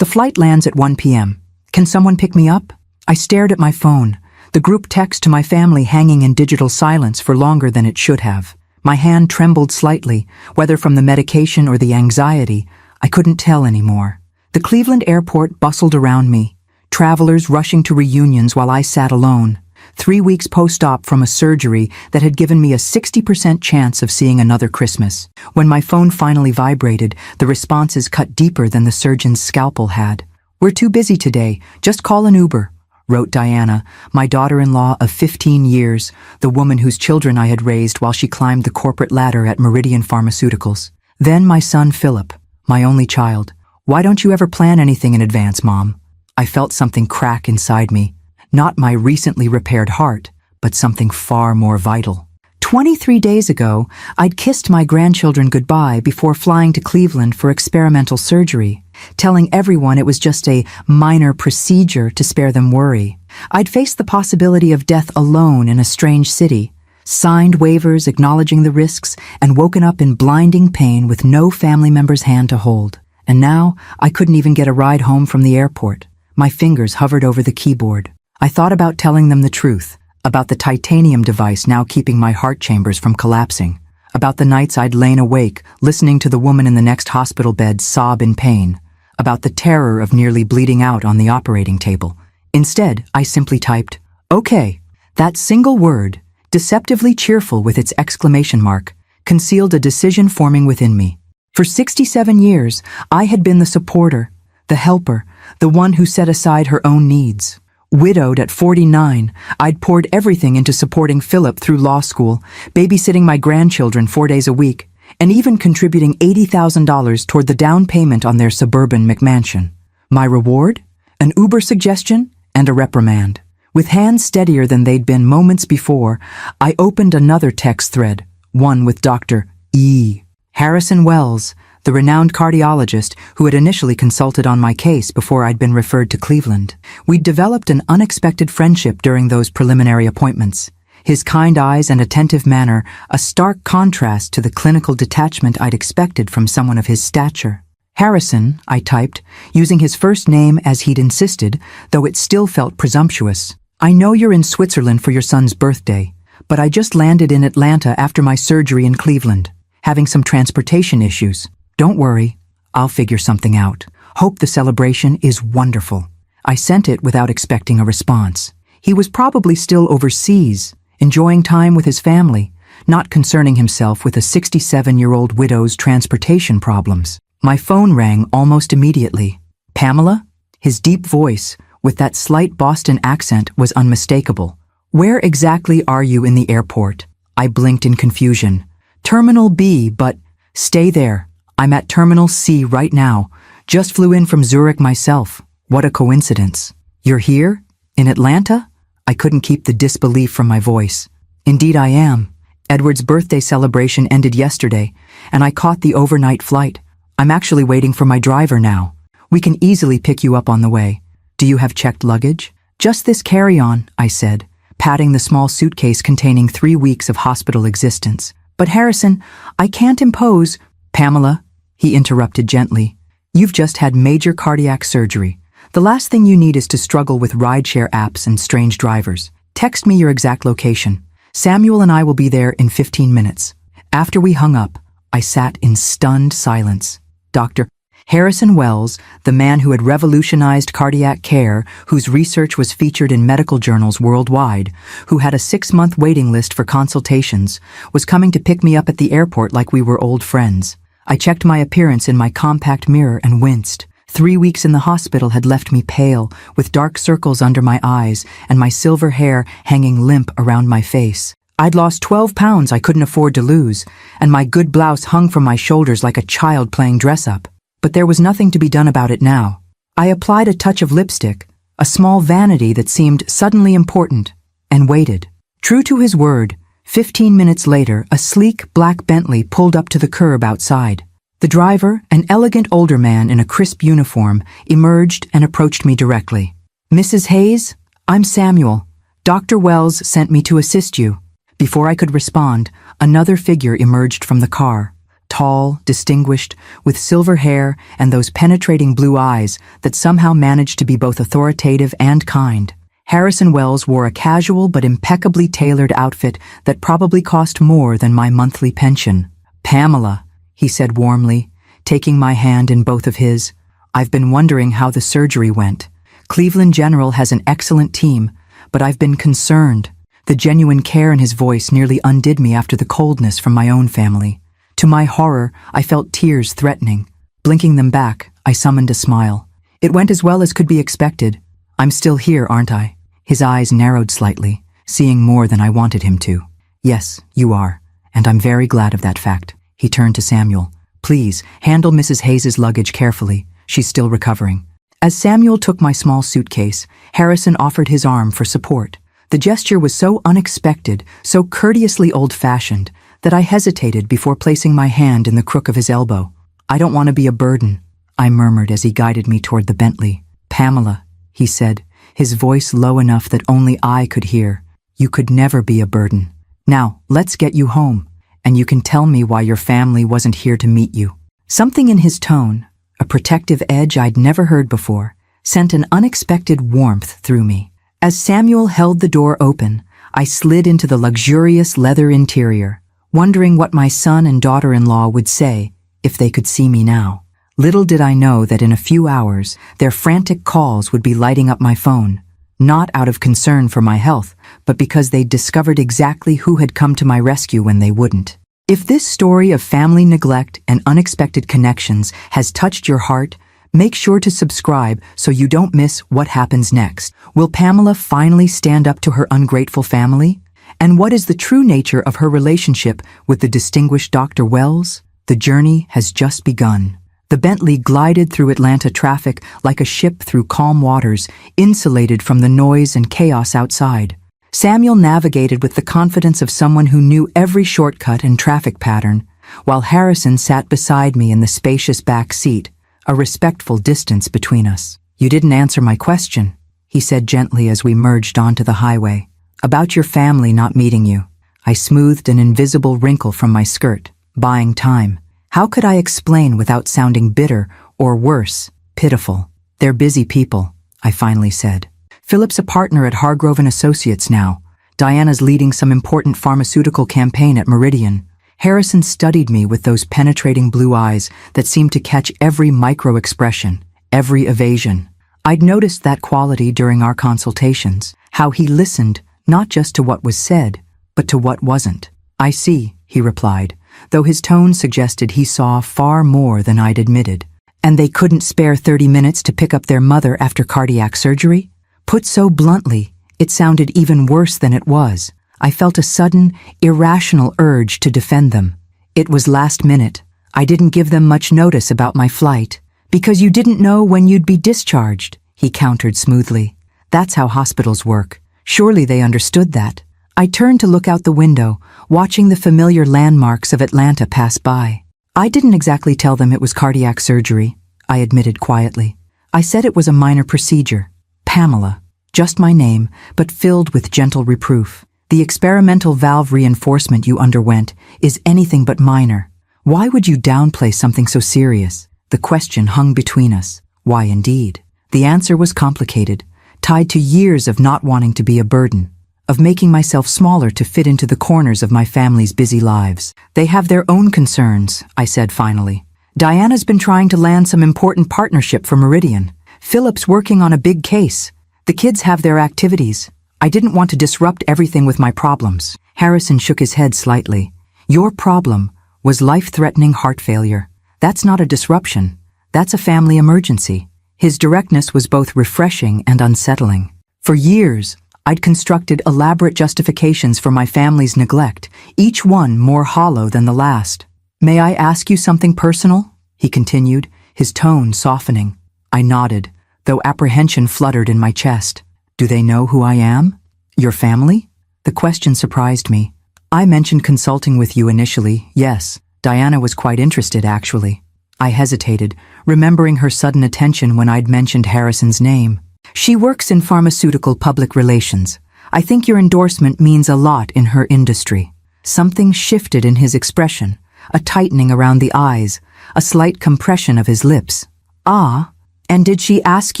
The flight lands at 1 p.m. Can someone pick me up? I stared at my phone, the group text to my family hanging in digital silence for longer than it should have. My hand trembled slightly, whether from the medication or the anxiety, I couldn't tell anymore. The Cleveland airport bustled around me, travelers rushing to reunions while I sat alone. 3 weeks post-op from a surgery that had given me a 60% chance of seeing another Christmas. When my phone finally vibrated, the responses cut deeper than the surgeon's scalpel had. "We're too busy today, just call an Uber," wrote Diana, my daughter-in-law of 15 years, the woman whose children I had raised while she climbed the corporate ladder at Meridian Pharmaceuticals. Then my son Philip, my only child. "Why don't you ever plan anything in advance, Mom?" I felt something crack inside me. Not my recently repaired heart, but something far more vital. 23 days ago, I'd kissed my grandchildren goodbye before flying to Cleveland for experimental surgery, telling everyone it was just a minor procedure to spare them worry. I'd faced the possibility of death alone in a strange city, signed waivers acknowledging the risks, and woken up in blinding pain with no family member's hand to hold. And now, I couldn't even get a ride home from the airport. My fingers hovered over the keyboard. I thought about telling them the truth, about the titanium device now keeping my heart chambers from collapsing, about the nights I'd lain awake, listening to the woman in the next hospital bed sob in pain, about the terror of nearly bleeding out on the operating table. Instead, I simply typed, "Okay." That single word, deceptively cheerful with its exclamation mark, concealed a decision forming within me. For 67 years, I had been the supporter, the helper, the one who set aside her own needs. Widowed at 49, I'd poured everything into supporting Philip through law school, babysitting my grandchildren 4 days a week, and even contributing $80,000 toward the down payment on their suburban McMansion. My reward? An Uber suggestion and a reprimand. With hands steadier than they'd been moments before, I opened another text thread, one with Dr. E. Harrison Wells, the renowned cardiologist who had initially consulted on my case before I'd been referred to Cleveland. We'd developed an unexpected friendship during those preliminary appointments. His kind eyes and attentive manner, a stark contrast to the clinical detachment I'd expected from someone of his stature. "Harrison," I typed, using his first name as he'd insisted, though it still felt presumptuous. "I know you're in Switzerland for your son's birthday, but I just landed in Atlanta after my surgery in Cleveland, having some transportation issues. Don't worry, I'll figure something out. Hope the celebration is wonderful." I sent it without expecting a response. He was probably still overseas, enjoying time with his family, not concerning himself with a 67-year-old widow's transportation problems. My phone rang almost immediately. "Pamela?" His deep voice, with that slight Boston accent, was unmistakable. "Where exactly are you in the airport?" I blinked in confusion. "Terminal B, but..." "Stay there. I'm at Terminal C right now. Just flew in from Zurich myself. What a coincidence." "You're here? In Atlanta?" I couldn't keep the disbelief from my voice. "Indeed I am. Edward's birthday celebration ended yesterday, and I caught the overnight flight. I'm actually waiting for my driver now. We can easily pick you up on the way. Do you have checked luggage?" "Just this carry-on," I said, patting the small suitcase containing 3 weeks of hospital existence. "But Harrison, I can't impose..." "Pamela," he interrupted gently, "you've just had major cardiac surgery. The last thing you need is to struggle with rideshare apps and strange drivers. Text me your exact location. Samuel and I will be there in 15 minutes. After we hung up, I sat in stunned silence. Dr. Harrison Wells, the man who had revolutionized cardiac care, whose research was featured in medical journals worldwide, who had a 6-month waiting list for consultations, was coming to pick me up at the airport like we were old friends. I checked my appearance in my compact mirror and winced. 3 weeks in the hospital had left me pale, with dark circles under my eyes and my silver hair hanging limp around my face. I'd lost 12 pounds I couldn't afford to lose, and my good blouse hung from my shoulders like a child playing dress-up. But there was nothing to be done about it now. I applied a touch of lipstick, a small vanity that seemed suddenly important, and waited. True to his word, 15 minutes later, a sleek black Bentley pulled up to the curb outside. The driver, an elegant older man in a crisp uniform, emerged and approached me directly. "Mrs. Hayes, I'm Samuel. Dr. Wells sent me to assist you." Before I could respond, another figure emerged from the car. tall, distinguished, with silver hair and those penetrating blue eyes that somehow managed to be both authoritative and kind. Harrison Wells wore a casual but impeccably tailored outfit that probably cost more than my monthly pension. "Pamela," he said warmly, taking my hand in both of his, "I've been wondering how the surgery went. Cleveland General has an excellent team, but I've been concerned." The genuine care in his voice nearly undid me after the coldness from my own family. To my horror, I felt tears threatening. Blinking them back, I summoned a smile. "It went as well as could be expected. I'm still here, aren't I?" His eyes narrowed slightly, seeing more than I wanted him to. "Yes, you are, and I'm very glad of that fact." He turned to Samuel. "Please, handle Mrs. Hayes's luggage carefully. She's still recovering." As Samuel took my small suitcase, Harrison offered his arm for support. The gesture was so unexpected, so courteously old-fashioned, that I hesitated before placing my hand in the crook of his elbow. "I don't want to be a burden," I murmured as he guided me toward the Bentley. "Pamela," he said, his voice low enough that only I could hear, "you could never be a burden. Now, let's get you home, and you can tell me why your family wasn't here to meet you." Something in his tone, a protective edge I'd never heard before, sent an unexpected warmth through me. As Samuel held the door open, I slid into the luxurious leather interior, wondering what my son and daughter-in-law would say if they could see me now. Little did I know that in a few hours, their frantic calls would be lighting up my phone, not out of concern for my health, but because they'd discovered exactly who had come to my rescue when they wouldn't. If this story of family neglect and unexpected connections has touched your heart, make sure to subscribe so you don't miss what happens next. Will Pamela finally stand up to her ungrateful family? And what is the true nature of her relationship with the distinguished Dr. Wells? The journey has just begun. The Bentley glided through Atlanta traffic like a ship through calm waters, insulated from the noise and chaos outside. Samuel navigated with the confidence of someone who knew every shortcut and traffic pattern, while Harrison sat beside me in the spacious back seat, a respectful distance between us. "You didn't answer my question," he said gently as we merged onto the highway. "About your family not meeting you." I smoothed an invisible wrinkle from my skirt, buying time. How could I explain without sounding bitter or worse, pitiful? "They're busy people," I finally said. "Philip's a partner at Hargrove and Associates now. Diana's leading some important pharmaceutical campaign at Meridian." Harrison studied me with those penetrating blue eyes that seemed to catch every micro-expression, every evasion. I'd noticed that quality during our consultations, how he listened not just to what was said, but to what wasn't. "I see," he replied, though his tone suggested he saw far more than I'd admitted. "And they couldn't spare 30 minutes to pick up their mother after cardiac surgery?" Put so bluntly, it sounded even worse than it was. I felt a sudden, irrational urge to defend them. "It was last minute. I didn't give them much notice about my flight." "Because you didn't know when you'd be discharged," he countered smoothly. "That's how hospitals work. Surely they understood that." I turned to look out the window, watching the familiar landmarks of Atlanta pass by. "I didn't exactly tell them it was cardiac surgery," I admitted quietly. "I said it was a minor procedure. Pamela. Just my name, but filled with gentle reproof. The experimental valve reinforcement you underwent is anything but minor. Why would you downplay something so serious?" The question hung between us. Why indeed? The answer was complicated, tied to years of not wanting to be a burden, of making myself smaller to fit into the corners of my family's busy lives. "They have their own concerns," I said finally. "Diana's been trying to land some important partnership for Meridian. Philip's working on a big case. The kids have their activities. I didn't want to disrupt everything with my problems." Harrison shook his head slightly. "Your problem was life-threatening heart failure. That's not a disruption. That's a family emergency." His directness was both refreshing and unsettling. For years, I'd constructed elaborate justifications for my family's neglect, each one more hollow than the last. "May I ask you something personal?" he continued, his tone softening. I nodded, though apprehension fluttered in my chest. "Do they know who I am? Your family?" The question surprised me. "I mentioned consulting with you initially, yes. Diana was quite interested, actually." I hesitated, remembering her sudden attention when I'd mentioned Harrison's name. "She works in pharmaceutical public relations. I think your endorsement means a lot in her industry." Something shifted in his expression, a tightening around the eyes, a slight compression of his lips. "Ah, and did she ask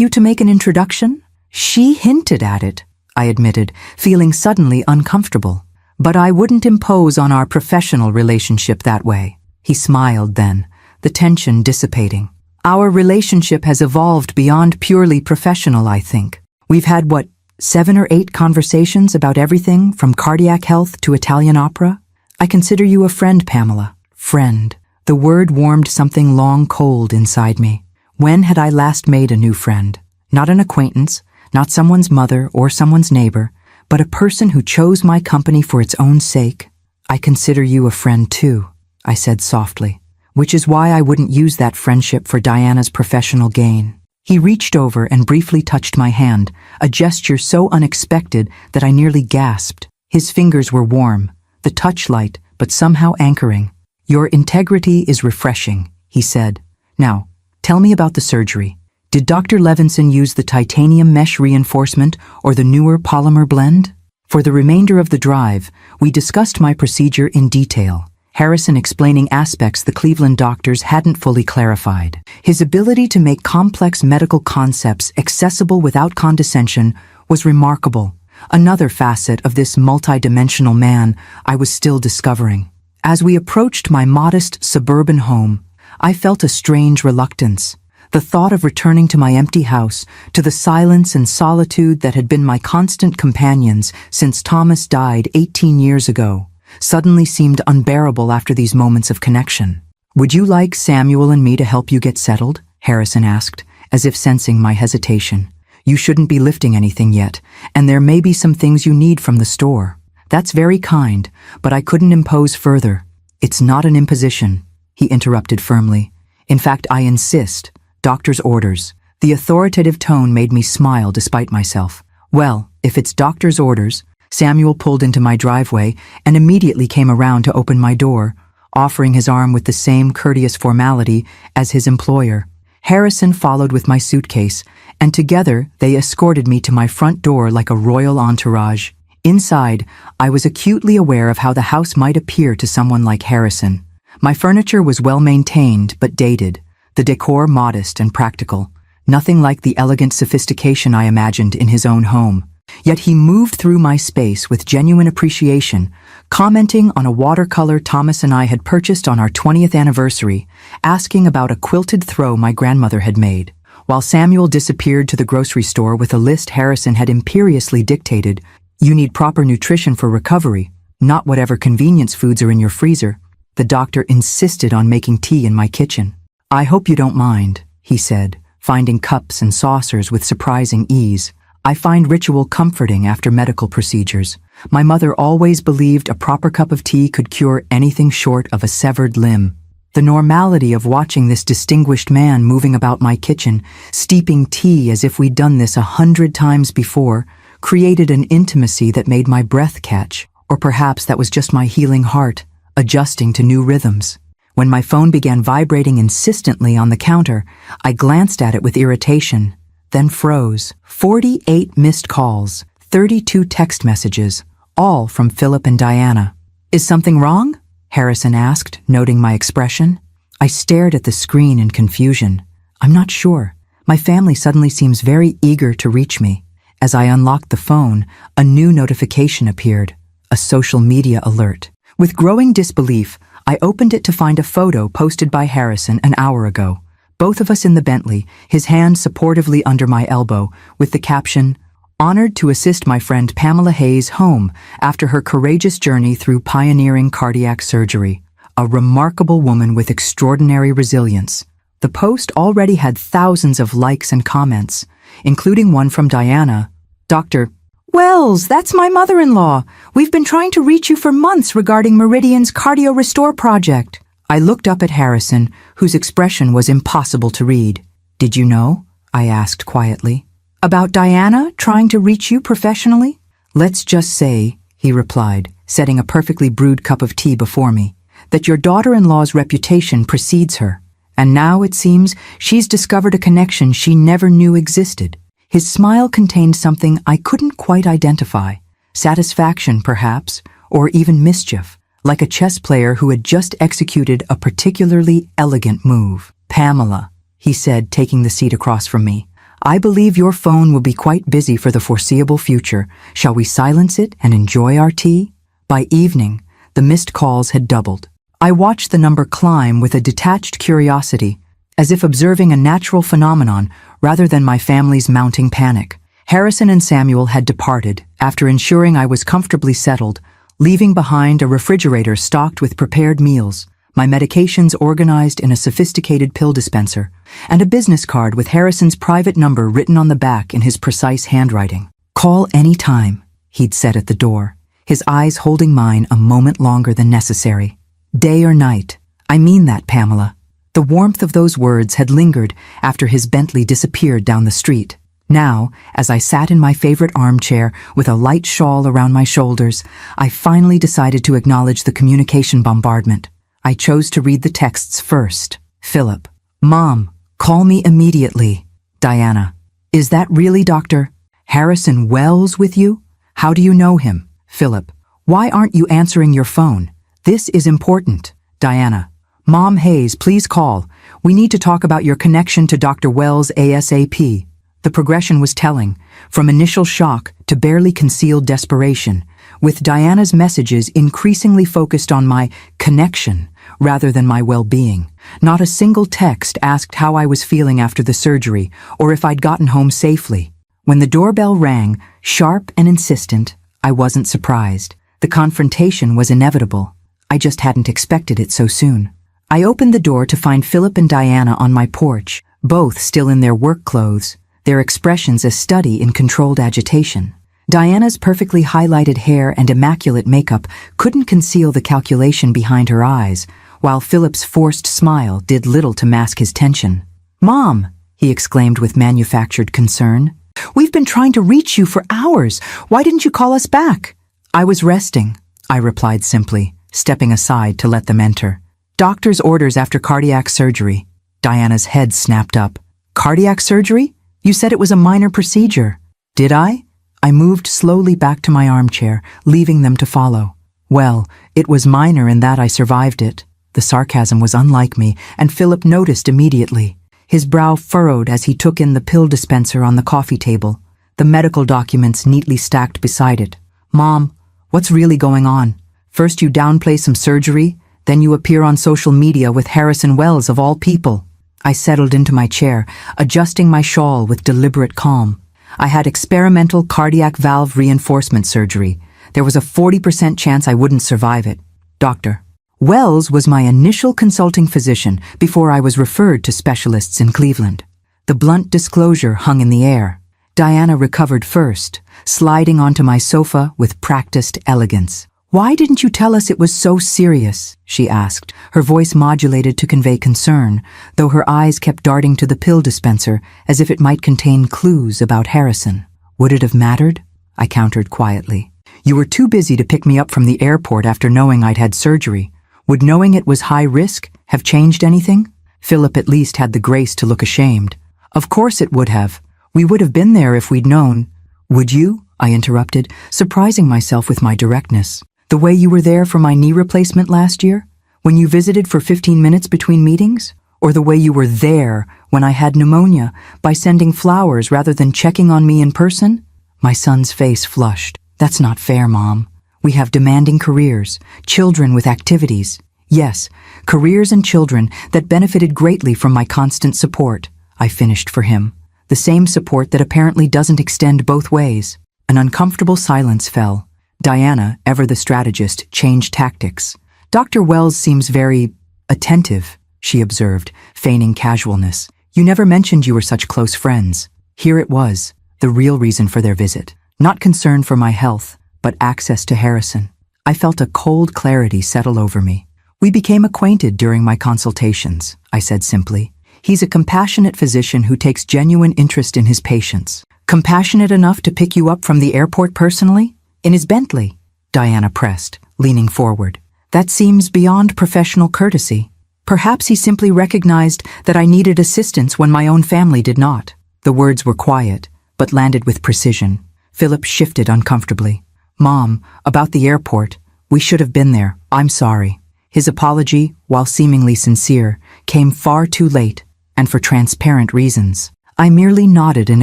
you to make an introduction?" "She hinted at it," I admitted, feeling suddenly uncomfortable. "But I wouldn't impose on our professional relationship that way." He smiled then, the tension dissipating. "Our relationship has evolved beyond purely professional, I think. We've had, 7 or 8 conversations about everything from cardiac health to Italian opera? I consider you a friend, Pamela." Friend. The word warmed something long cold inside me. When had I last made a new friend? Not an acquaintance, not someone's mother or someone's neighbor, but a person who chose my company for its own sake. "I consider you a friend too," I said softly, "which is why I wouldn't use that friendship for Diana's professional gain." He reached over and briefly touched my hand, a gesture so unexpected that I nearly gasped. His fingers were warm, the touch light, but somehow anchoring. "Your integrity is refreshing," he said. "Now, tell me about the surgery. Did Dr. Levinson use the titanium mesh reinforcement or the newer polymer blend?" For the remainder of the drive, we discussed my procedure in detail, Harrison explaining aspects the Cleveland doctors hadn't fully clarified. His ability to make complex medical concepts accessible without condescension was remarkable, another facet of this multidimensional man I was still discovering. As we approached my modest suburban home, I felt a strange reluctance. The thought of returning to my empty house, to the silence and solitude that had been my constant companions since Thomas died 18 years ago, suddenly seemed unbearable after these moments of connection. "Would you like Samuel and me to help you get settled?" Harrison asked, as if sensing my hesitation. "You shouldn't be lifting anything yet, and there may be some things you need from the store." "That's very kind, but I couldn't impose further." "It's not an imposition," he interrupted firmly. "In fact, I insist. Doctor's orders." The authoritative tone made me smile despite myself. "Well, if it's doctor's orders." Samuel pulled into my driveway and immediately came around to open my door, offering his arm with the same courteous formality as his employer. Harrison followed with my suitcase, and together they escorted me to my front door like a royal entourage. Inside, I was acutely aware of how the house might appear to someone like Harrison. My furniture was well maintained but dated, the decor modest and practical, nothing like the elegant sophistication I imagined in his own home. Yet he moved through my space with genuine appreciation, commenting on a watercolor Thomas and I had purchased on our 20th anniversary, asking about a quilted throw my grandmother had made. While Samuel disappeared to the grocery store with a list Harrison had imperiously dictated, "You need proper nutrition for recovery, not whatever convenience foods are in your freezer," the doctor insisted on making tea in my kitchen. "I hope you don't mind," he said, finding cups and saucers with surprising ease. "I find ritual comforting after medical procedures. My mother always believed a proper cup of tea could cure anything short of a severed limb." The normality of watching this distinguished man moving about my kitchen, steeping tea as if we'd done this 100 times before, created an intimacy that made my breath catch. Or perhaps that was just my healing heart, adjusting to new rhythms. When my phone began vibrating insistently on the counter, I glanced at it with irritation, then froze. 48 missed calls, 32 text messages, all from Philip and Diana. "Is something wrong?" Harrison asked, noting my expression. I stared at the screen in confusion. "I'm not sure. My family suddenly seems very eager to reach me." As I unlocked the phone, a new notification appeared, a social media alert. With growing disbelief, I opened it to find a photo posted by Harrison an hour ago. Both of us in the Bentley, his hand supportively under my elbow, with the caption, "Honored to assist my friend Pamela Hayes home after her courageous journey through pioneering cardiac surgery. A remarkable woman with extraordinary resilience." The post already had thousands of likes and comments, including one from Diana. "Dr. Wells, that's my mother-in-law. We've been trying to reach you for months regarding Meridian's Cardio Restore project." I looked up at Harrison, whose expression was impossible to read. "Did you know?" I asked quietly. "About Diana trying to reach you professionally?" "Let's just say," he replied, setting a perfectly brewed cup of tea before me, "that your daughter-in-law's reputation precedes her, and now it seems she's discovered a connection she never knew existed." His smile contained something I couldn't quite identify. Satisfaction, perhaps, or even mischief. like a chess player who had just executed a particularly elegant move. "Pamela," he said, taking the seat across from me, "I believe your phone will be quite busy for the foreseeable future. Shall we silence it and enjoy our tea?" By evening, the missed calls had doubled. I watched the number climb with a detached curiosity, as if observing a natural phenomenon rather than my family's mounting panic. Harrison and Samuel had departed after ensuring I was comfortably settled, leaving behind a refrigerator stocked with prepared meals, my medications organized in a sophisticated pill dispenser, and a business card with Harrison's private number written on the back in his precise handwriting. "Call any time," he'd said at the door, his eyes holding mine a moment longer than necessary. "Day or night. I mean that, Pamela." The warmth of those words had lingered after his Bentley disappeared down the street. Now, as I sat in my favorite armchair with a light shawl around my shoulders, I finally decided to acknowledge the communication bombardment. I chose to read the texts first. Philip. "Mom, call me immediately." Diana. "Is that really Dr. Harrison Wells with you? How do you know him?" Philip. "Why aren't you answering your phone? This is important." Diana. "Mom Hayes, please call. We need to talk about your connection to Dr. Wells ASAP." The progression was telling, from initial shock to barely concealed desperation, with Diana's messages increasingly focused on my connection rather than my well-being. Not a single text asked how I was feeling after the surgery or if I'd gotten home safely. When the doorbell rang, sharp and insistent, I wasn't surprised. The confrontation was inevitable. I just hadn't expected it so soon. I opened the door to find Philip and Diana on my porch, both still in their work clothes, their expressions a study in controlled agitation. Diana's perfectly highlighted hair and immaculate makeup couldn't conceal the calculation behind her eyes, while Philip's forced smile did little to mask his tension. "Mom," he exclaimed with manufactured concern, "we've been trying to reach you for hours. Why didn't you call us back?" "I was resting," I replied simply, stepping aside to let them enter. "Doctor's orders after cardiac surgery." Diana's head snapped up. "Cardiac surgery? You said it was a minor procedure." "Did I?" I moved slowly back to my armchair, leaving them to follow. "Well, it was minor in that I survived it." The sarcasm was unlike me, and Philip noticed immediately. His brow furrowed as he took in the pill dispenser on the coffee table, the medical documents neatly stacked beside it. "Mom, what's really going on? First you downplay some surgery, then you appear on social media with Harrison Wells of all people." I settled into my chair, adjusting my shawl with deliberate calm. "I had experimental cardiac valve reinforcement surgery. There was a 40% chance I wouldn't survive it. Dr. Wells was my initial consulting physician before I was referred to specialists in Cleveland." The blunt disclosure hung in the air. Diana recovered first, sliding onto my sofa with practiced elegance. "Why didn't you tell us it was so serious?" she asked, her voice modulated to convey concern, though her eyes kept darting to the pill dispenser as if it might contain clues about Harrison. "Would it have mattered?" I countered quietly. "You were too busy to pick me up from the airport after knowing I'd had surgery. Would knowing it was high risk have changed anything?" Philip at least had the grace to look ashamed. "Of course it would have. We would have been there if we'd known." "Would you?" I interrupted, surprising myself with my directness. "The way you were there for my knee replacement last year, when you visited for 15 minutes between meetings? Or the way you were there when I had pneumonia by sending flowers rather than checking on me in person?" My son's face flushed. "That's not fair, Mom. We have demanding careers, children with activities. Yes, careers and children that benefited greatly from my constant support," I finished for him. "The same support that apparently doesn't extend both ways." An uncomfortable silence fell. Diana, ever the strategist, changed tactics. "Dr. Wells seems very attentive," she observed, feigning casualness. "You never mentioned you were such close friends." Here it was, the real reason for their visit. Not concern for my health, but access to Harrison. I felt a cold clarity settle over me. "We became acquainted during my consultations," I said simply. "He's a compassionate physician who takes genuine interest in his patients." "Compassionate enough to pick you up from the airport personally? In his Bentley?" Diana pressed, leaning forward. "That seems beyond professional courtesy. Perhaps he simply recognized that I needed assistance when my own family did not." The words were quiet, but landed with precision. Philip shifted uncomfortably. "Mom, about the airport. We should have been there. I'm sorry. His apology, while seemingly sincere, came far too late, and for transparent reasons. I merely nodded in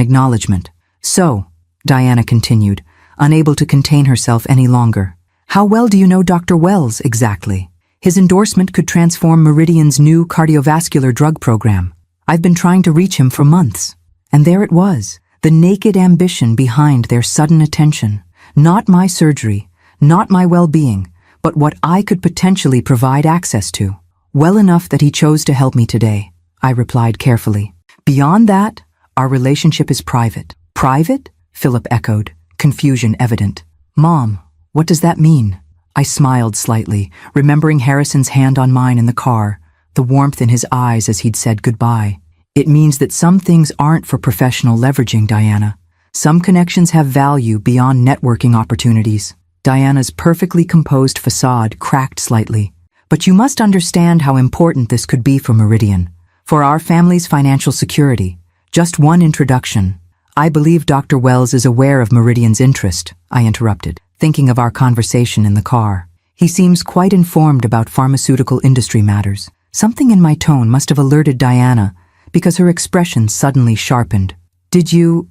acknowledgement. So, Diana continued, unable to contain herself any longer. How well do you know Dr. Wells exactly? His endorsement could transform Meridian's new cardiovascular drug program. I've been trying to reach him for months. And there it was, the naked ambition behind their sudden attention. Not my surgery, not my well-being, but what I could potentially provide access to. Well enough that he chose to help me today, I replied carefully. Beyond that, our relationship is private. Private? Philip echoed, confusion evident. Mom, what does that mean? I smiled slightly, remembering Harrison's hand on mine in the car, the warmth in his eyes as he'd said goodbye. It means that some things aren't for professional leveraging, Diana. Some connections have value beyond networking opportunities. Diana's perfectly composed facade cracked slightly. But you must understand how important this could be for Meridian, for our family's financial security. Just one introduction. I believe Dr. Wells is aware of Meridian's interest, I interrupted, thinking of our conversation in the car. He seems quite informed about pharmaceutical industry matters. Something in my tone must have alerted Diana, because her expression suddenly sharpened. Did you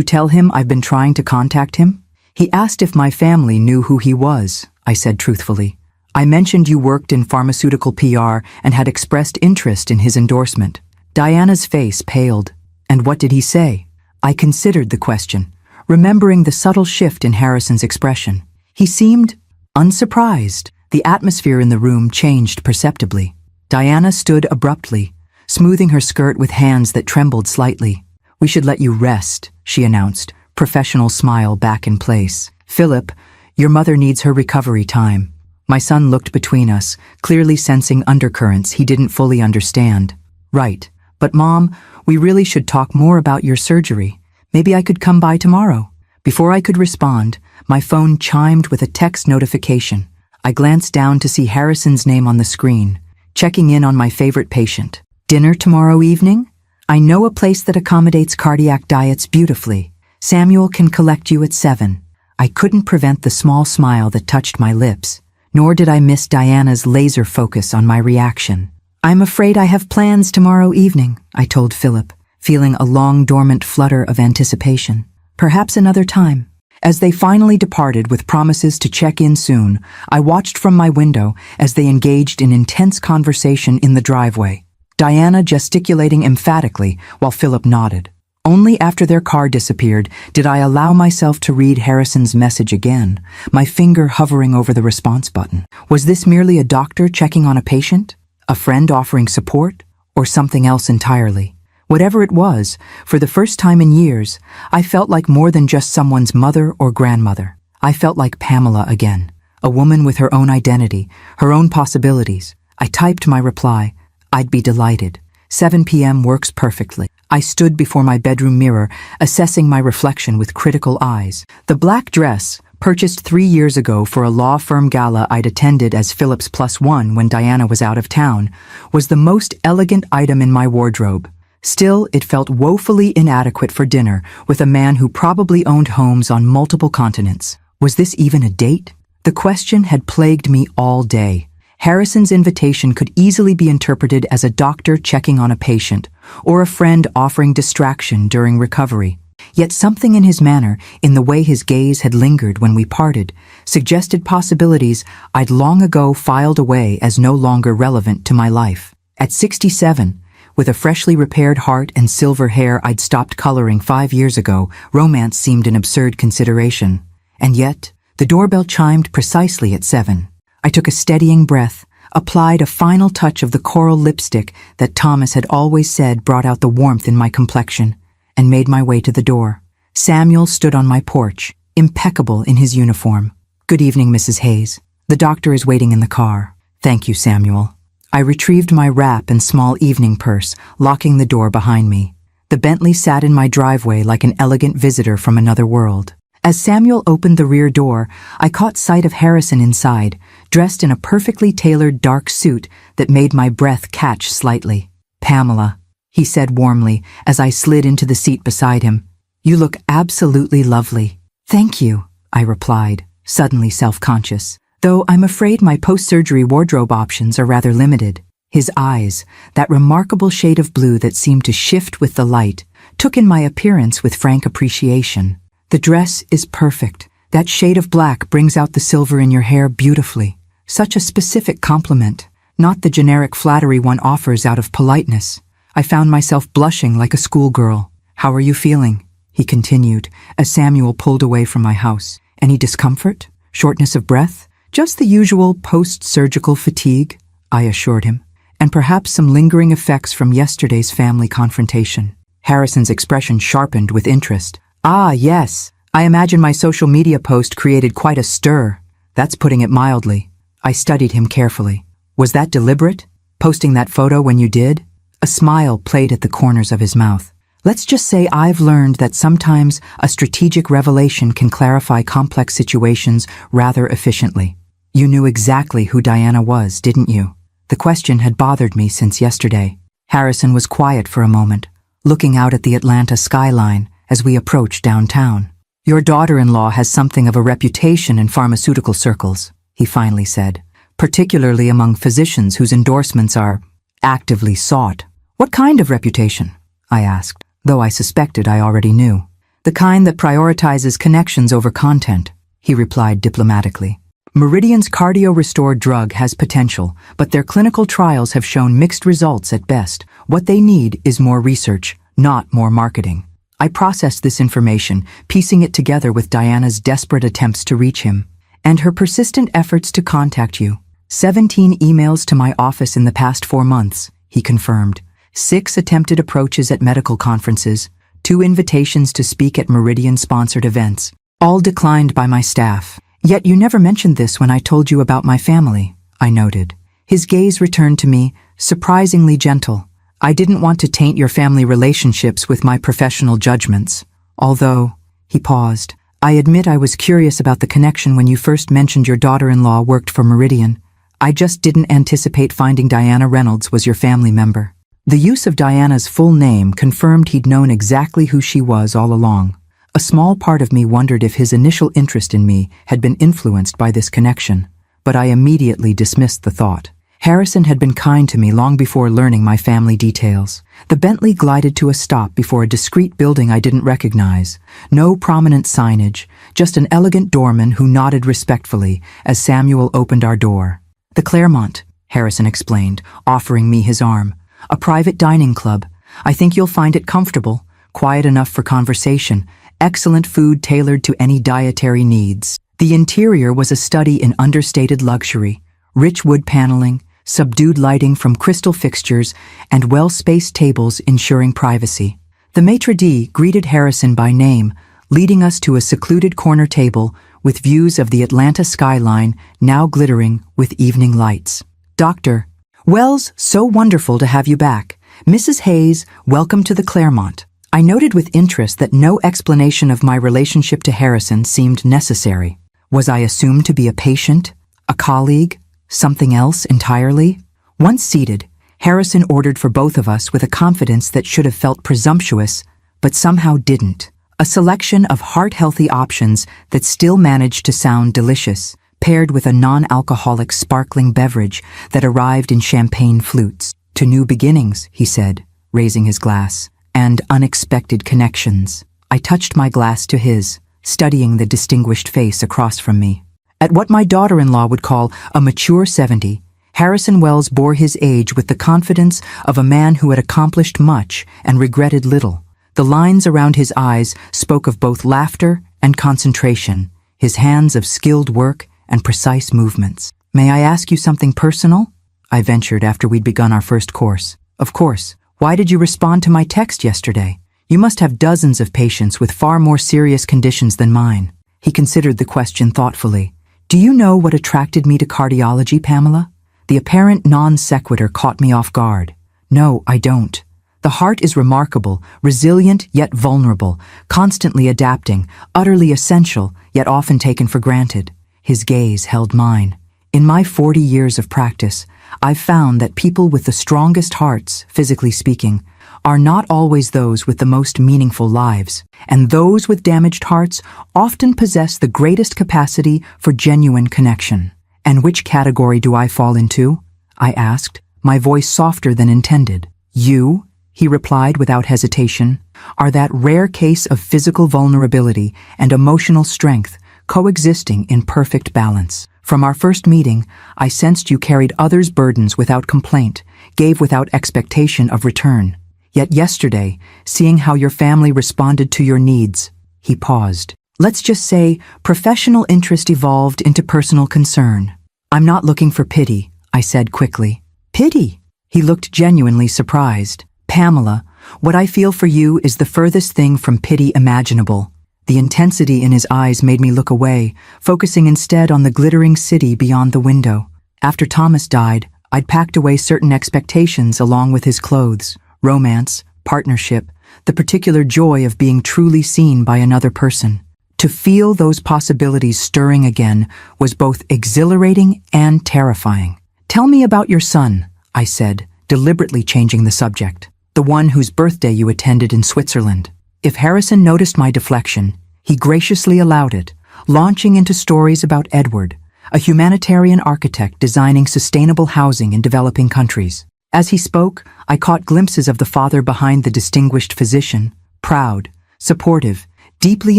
tell him I've been trying to contact him? He asked if my family knew who he was, I said truthfully. I mentioned you worked in pharmaceutical PR and had expressed interest in his endorsement. Diana's face paled. And what did he say? I considered the question, remembering the subtle shift in Harrison's expression. He seemed unsurprised. The atmosphere in the room changed perceptibly. Diana stood abruptly, smoothing her skirt with hands that trembled slightly. We should let you rest, she announced, professional smile back in place. Philip, your mother needs her recovery time. My son looked between us, clearly sensing undercurrents he didn't fully understand. Right, but Mom, we really should talk more about your surgery. Maybe I could come by tomorrow. Before I could respond, my phone chimed with a text notification. I glanced down to see Harrison's name on the screen, checking in on my favorite patient. Dinner tomorrow evening? I know a place that accommodates cardiac diets beautifully. Samuel can collect you at 7. I couldn't prevent the small smile that touched my lips, nor did I miss Diana's laser focus on my reaction. I'm afraid I have plans tomorrow evening, I told Philip, feeling a long dormant flutter of anticipation. Perhaps another time. As they finally departed with promises to check in soon, I watched from my window as they engaged in intense conversation in the driveway, Diana gesticulating emphatically while Philip nodded. Only after their car disappeared did I allow myself to read Harrison's message again, my finger hovering over the response button. Was this merely a doctor checking on a patient? A friend offering support? Or something else entirely? Whatever it was, for the first time in years, I felt like more than just someone's mother or grandmother. I felt like Pamela again, a woman with her own identity, her own possibilities. I typed my reply. I'd be delighted. 7 p.m. works perfectly. I stood before my bedroom mirror, assessing my reflection with critical eyes. The black dress, purchased 3 years ago for a law firm gala I'd attended as Philip's +1 when Diana was out of town, was the most elegant item in my wardrobe. Still, it felt woefully inadequate for dinner with a man who probably owned homes on multiple continents. Was this even a date? The question had plagued me all day. Harrison's invitation could easily be interpreted as a doctor checking on a patient, or a friend offering distraction during recovery. Yet something in his manner, in the way his gaze had lingered when we parted, suggested possibilities I'd long ago filed away as no longer relevant to my life. At 67, with a freshly repaired heart and silver hair I'd stopped coloring 5 years ago, romance seemed an absurd consideration. And yet, the doorbell chimed precisely at 7. I took a steadying breath, applied a final touch of the coral lipstick that Thomas had always said brought out the warmth in my complexion, and made my way to the door. Samuel stood on my porch, impeccable in his uniform. Good evening, Mrs. Hayes. The doctor is waiting in the car. Thank you, Samuel. I retrieved my wrap and small evening purse, locking the door behind me. The Bentley sat in my driveway like an elegant visitor from another world. As Samuel opened the rear door, I caught sight of Harrison inside, dressed in a perfectly tailored dark suit that made my breath catch slightly. Pamela, he said warmly as I slid into the seat beside him. You look absolutely lovely. Thank you, I replied, suddenly self-conscious. though I'm afraid my post-surgery wardrobe options are rather limited. His eyes, that remarkable shade of blue that seemed to shift with the light, took in my appearance with frank appreciation. The dress is perfect. That shade of black brings out the silver in your hair beautifully. Such a specific compliment, not the generic flattery one offers out of politeness. I found myself blushing like a schoolgirl. "How are you feeling?" he continued, as Samuel pulled away from my house. "Any discomfort? Shortness of breath?" "Just the usual post-surgical fatigue," I assured him, "and perhaps some lingering effects from yesterday's family confrontation." Harrison's expression sharpened with interest. "Ah, yes. I imagine my social media post created quite a stir. That's putting it mildly." I studied him carefully. "Was that deliberate? Posting that photo when you did?" A smile played at the corners of his mouth. "Let's just say I've learned that sometimes a strategic revelation can clarify complex situations rather efficiently." "You knew exactly who Diana was, didn't you?" The question had bothered me since yesterday. Harrison was quiet for a moment, looking out at the Atlanta skyline as we approached downtown. "Your daughter-in-law has something of a reputation in pharmaceutical circles," he finally said, "particularly among physicians whose endorsements are actively sought." "What kind of reputation?" I asked, though I suspected I already knew. "The kind that prioritizes connections over content," he replied diplomatically. "Meridian's cardio-restored drug has potential, but their clinical trials have shown mixed results at best. What they need is more research, not more marketing." I processed this information, piecing it together with Diana's desperate attempts to reach him, and her persistent efforts to contact you. 17 emails to my office in the past 4 months, he confirmed. 6 attempted approaches at medical conferences, 2 invitations to speak at Meridian-sponsored events, all declined by my staff. "Yet you never mentioned this when I told you about my family," I noted. His gaze returned to me, surprisingly gentle. "I didn't want to taint your family relationships with my professional judgments. Although," he paused, "I admit I was curious about the connection when you first mentioned your daughter-in-law worked for Meridian. I just didn't anticipate finding Diana Reynolds was your family member." The use of Diana's full name confirmed he'd known exactly who she was all along. A small part of me wondered if his initial interest in me had been influenced by this connection, but I immediately dismissed the thought. Harrison had been kind to me long before learning my family details. The Bentley glided to a stop before a discreet building I didn't recognize. No prominent signage, just an elegant doorman who nodded respectfully as Samuel opened our door. "The Claremont," Harrison explained, offering me his arm. "A private dining club. I think you'll find it comfortable, quiet enough for conversation, excellent food tailored to any dietary needs." The interior was a study in understated luxury, rich wood paneling, subdued lighting from crystal fixtures, and well-spaced tables ensuring privacy. The maitre d' greeted Harrison by name, leading us to a secluded corner table with views of the Atlanta skyline now glittering with evening lights. "Dr. Wells, so wonderful to have you back. Mrs. Hayes, welcome to the Claremont." I noted with interest that no explanation of my relationship to Harrison seemed necessary. Was I assumed to be a patient, a colleague, something else entirely? Once seated, Harrison ordered for both of us with a confidence that should have felt presumptuous, but somehow didn't. A selection of heart-healthy options that still managed to sound delicious, paired with a non-alcoholic sparkling beverage that arrived in champagne flutes. "To new beginnings," he said, raising his glass, "and unexpected connections." I touched my glass to his, studying the distinguished face across from me. At what my daughter-in-law would call a mature 70, Harrison Wells bore his age with the confidence of a man who had accomplished much and regretted little. The lines around his eyes spoke of both laughter and concentration, his hands of skilled work and precise movements. "May I ask you something personal?" I ventured after we'd begun our first course. "Of course. Why did you respond to my text yesterday? You must have dozens of patients with far more serious conditions than mine." He considered the question thoughtfully. "Do you know what attracted me to cardiology, Pamela?" The apparent non-sequitur caught me off guard. "No, I don't. The heart is remarkable, resilient yet vulnerable, constantly adapting, utterly essential yet often taken for granted." His gaze held mine. "In my 40 years of practice, I've found that people with the strongest hearts, physically speaking, are not always those with the most meaningful lives, and those with damaged hearts often possess the greatest capacity for genuine connection." And which category do I fall into? I asked, my voice softer than intended. You, he replied without hesitation, are that rare case of physical vulnerability and emotional strength coexisting in perfect balance. From our first meeting, I sensed you carried others' burdens without complaint, gave without expectation of return. Yet yesterday, seeing how your family responded to your needs, he paused. Let's just say professional interest evolved into personal concern. I'm not looking for pity, I said quickly. Pity? He looked genuinely surprised. Pamela, what I feel for you is the furthest thing from pity imaginable. The intensity in his eyes made me look away, focusing instead on the glittering city beyond the window. After Thomas died, I'd packed away certain expectations along with his clothes, romance, partnership, the particular joy of being truly seen by another person. To feel those possibilities stirring again was both exhilarating and terrifying. Tell me about your son, I said, deliberately changing the subject. The one whose birthday you attended in Switzerland. If Harrison noticed my deflection, he graciously allowed it, launching into stories about Edward, a humanitarian architect designing sustainable housing in developing countries. As he spoke, I caught glimpses of the father behind the distinguished physician, proud, supportive, deeply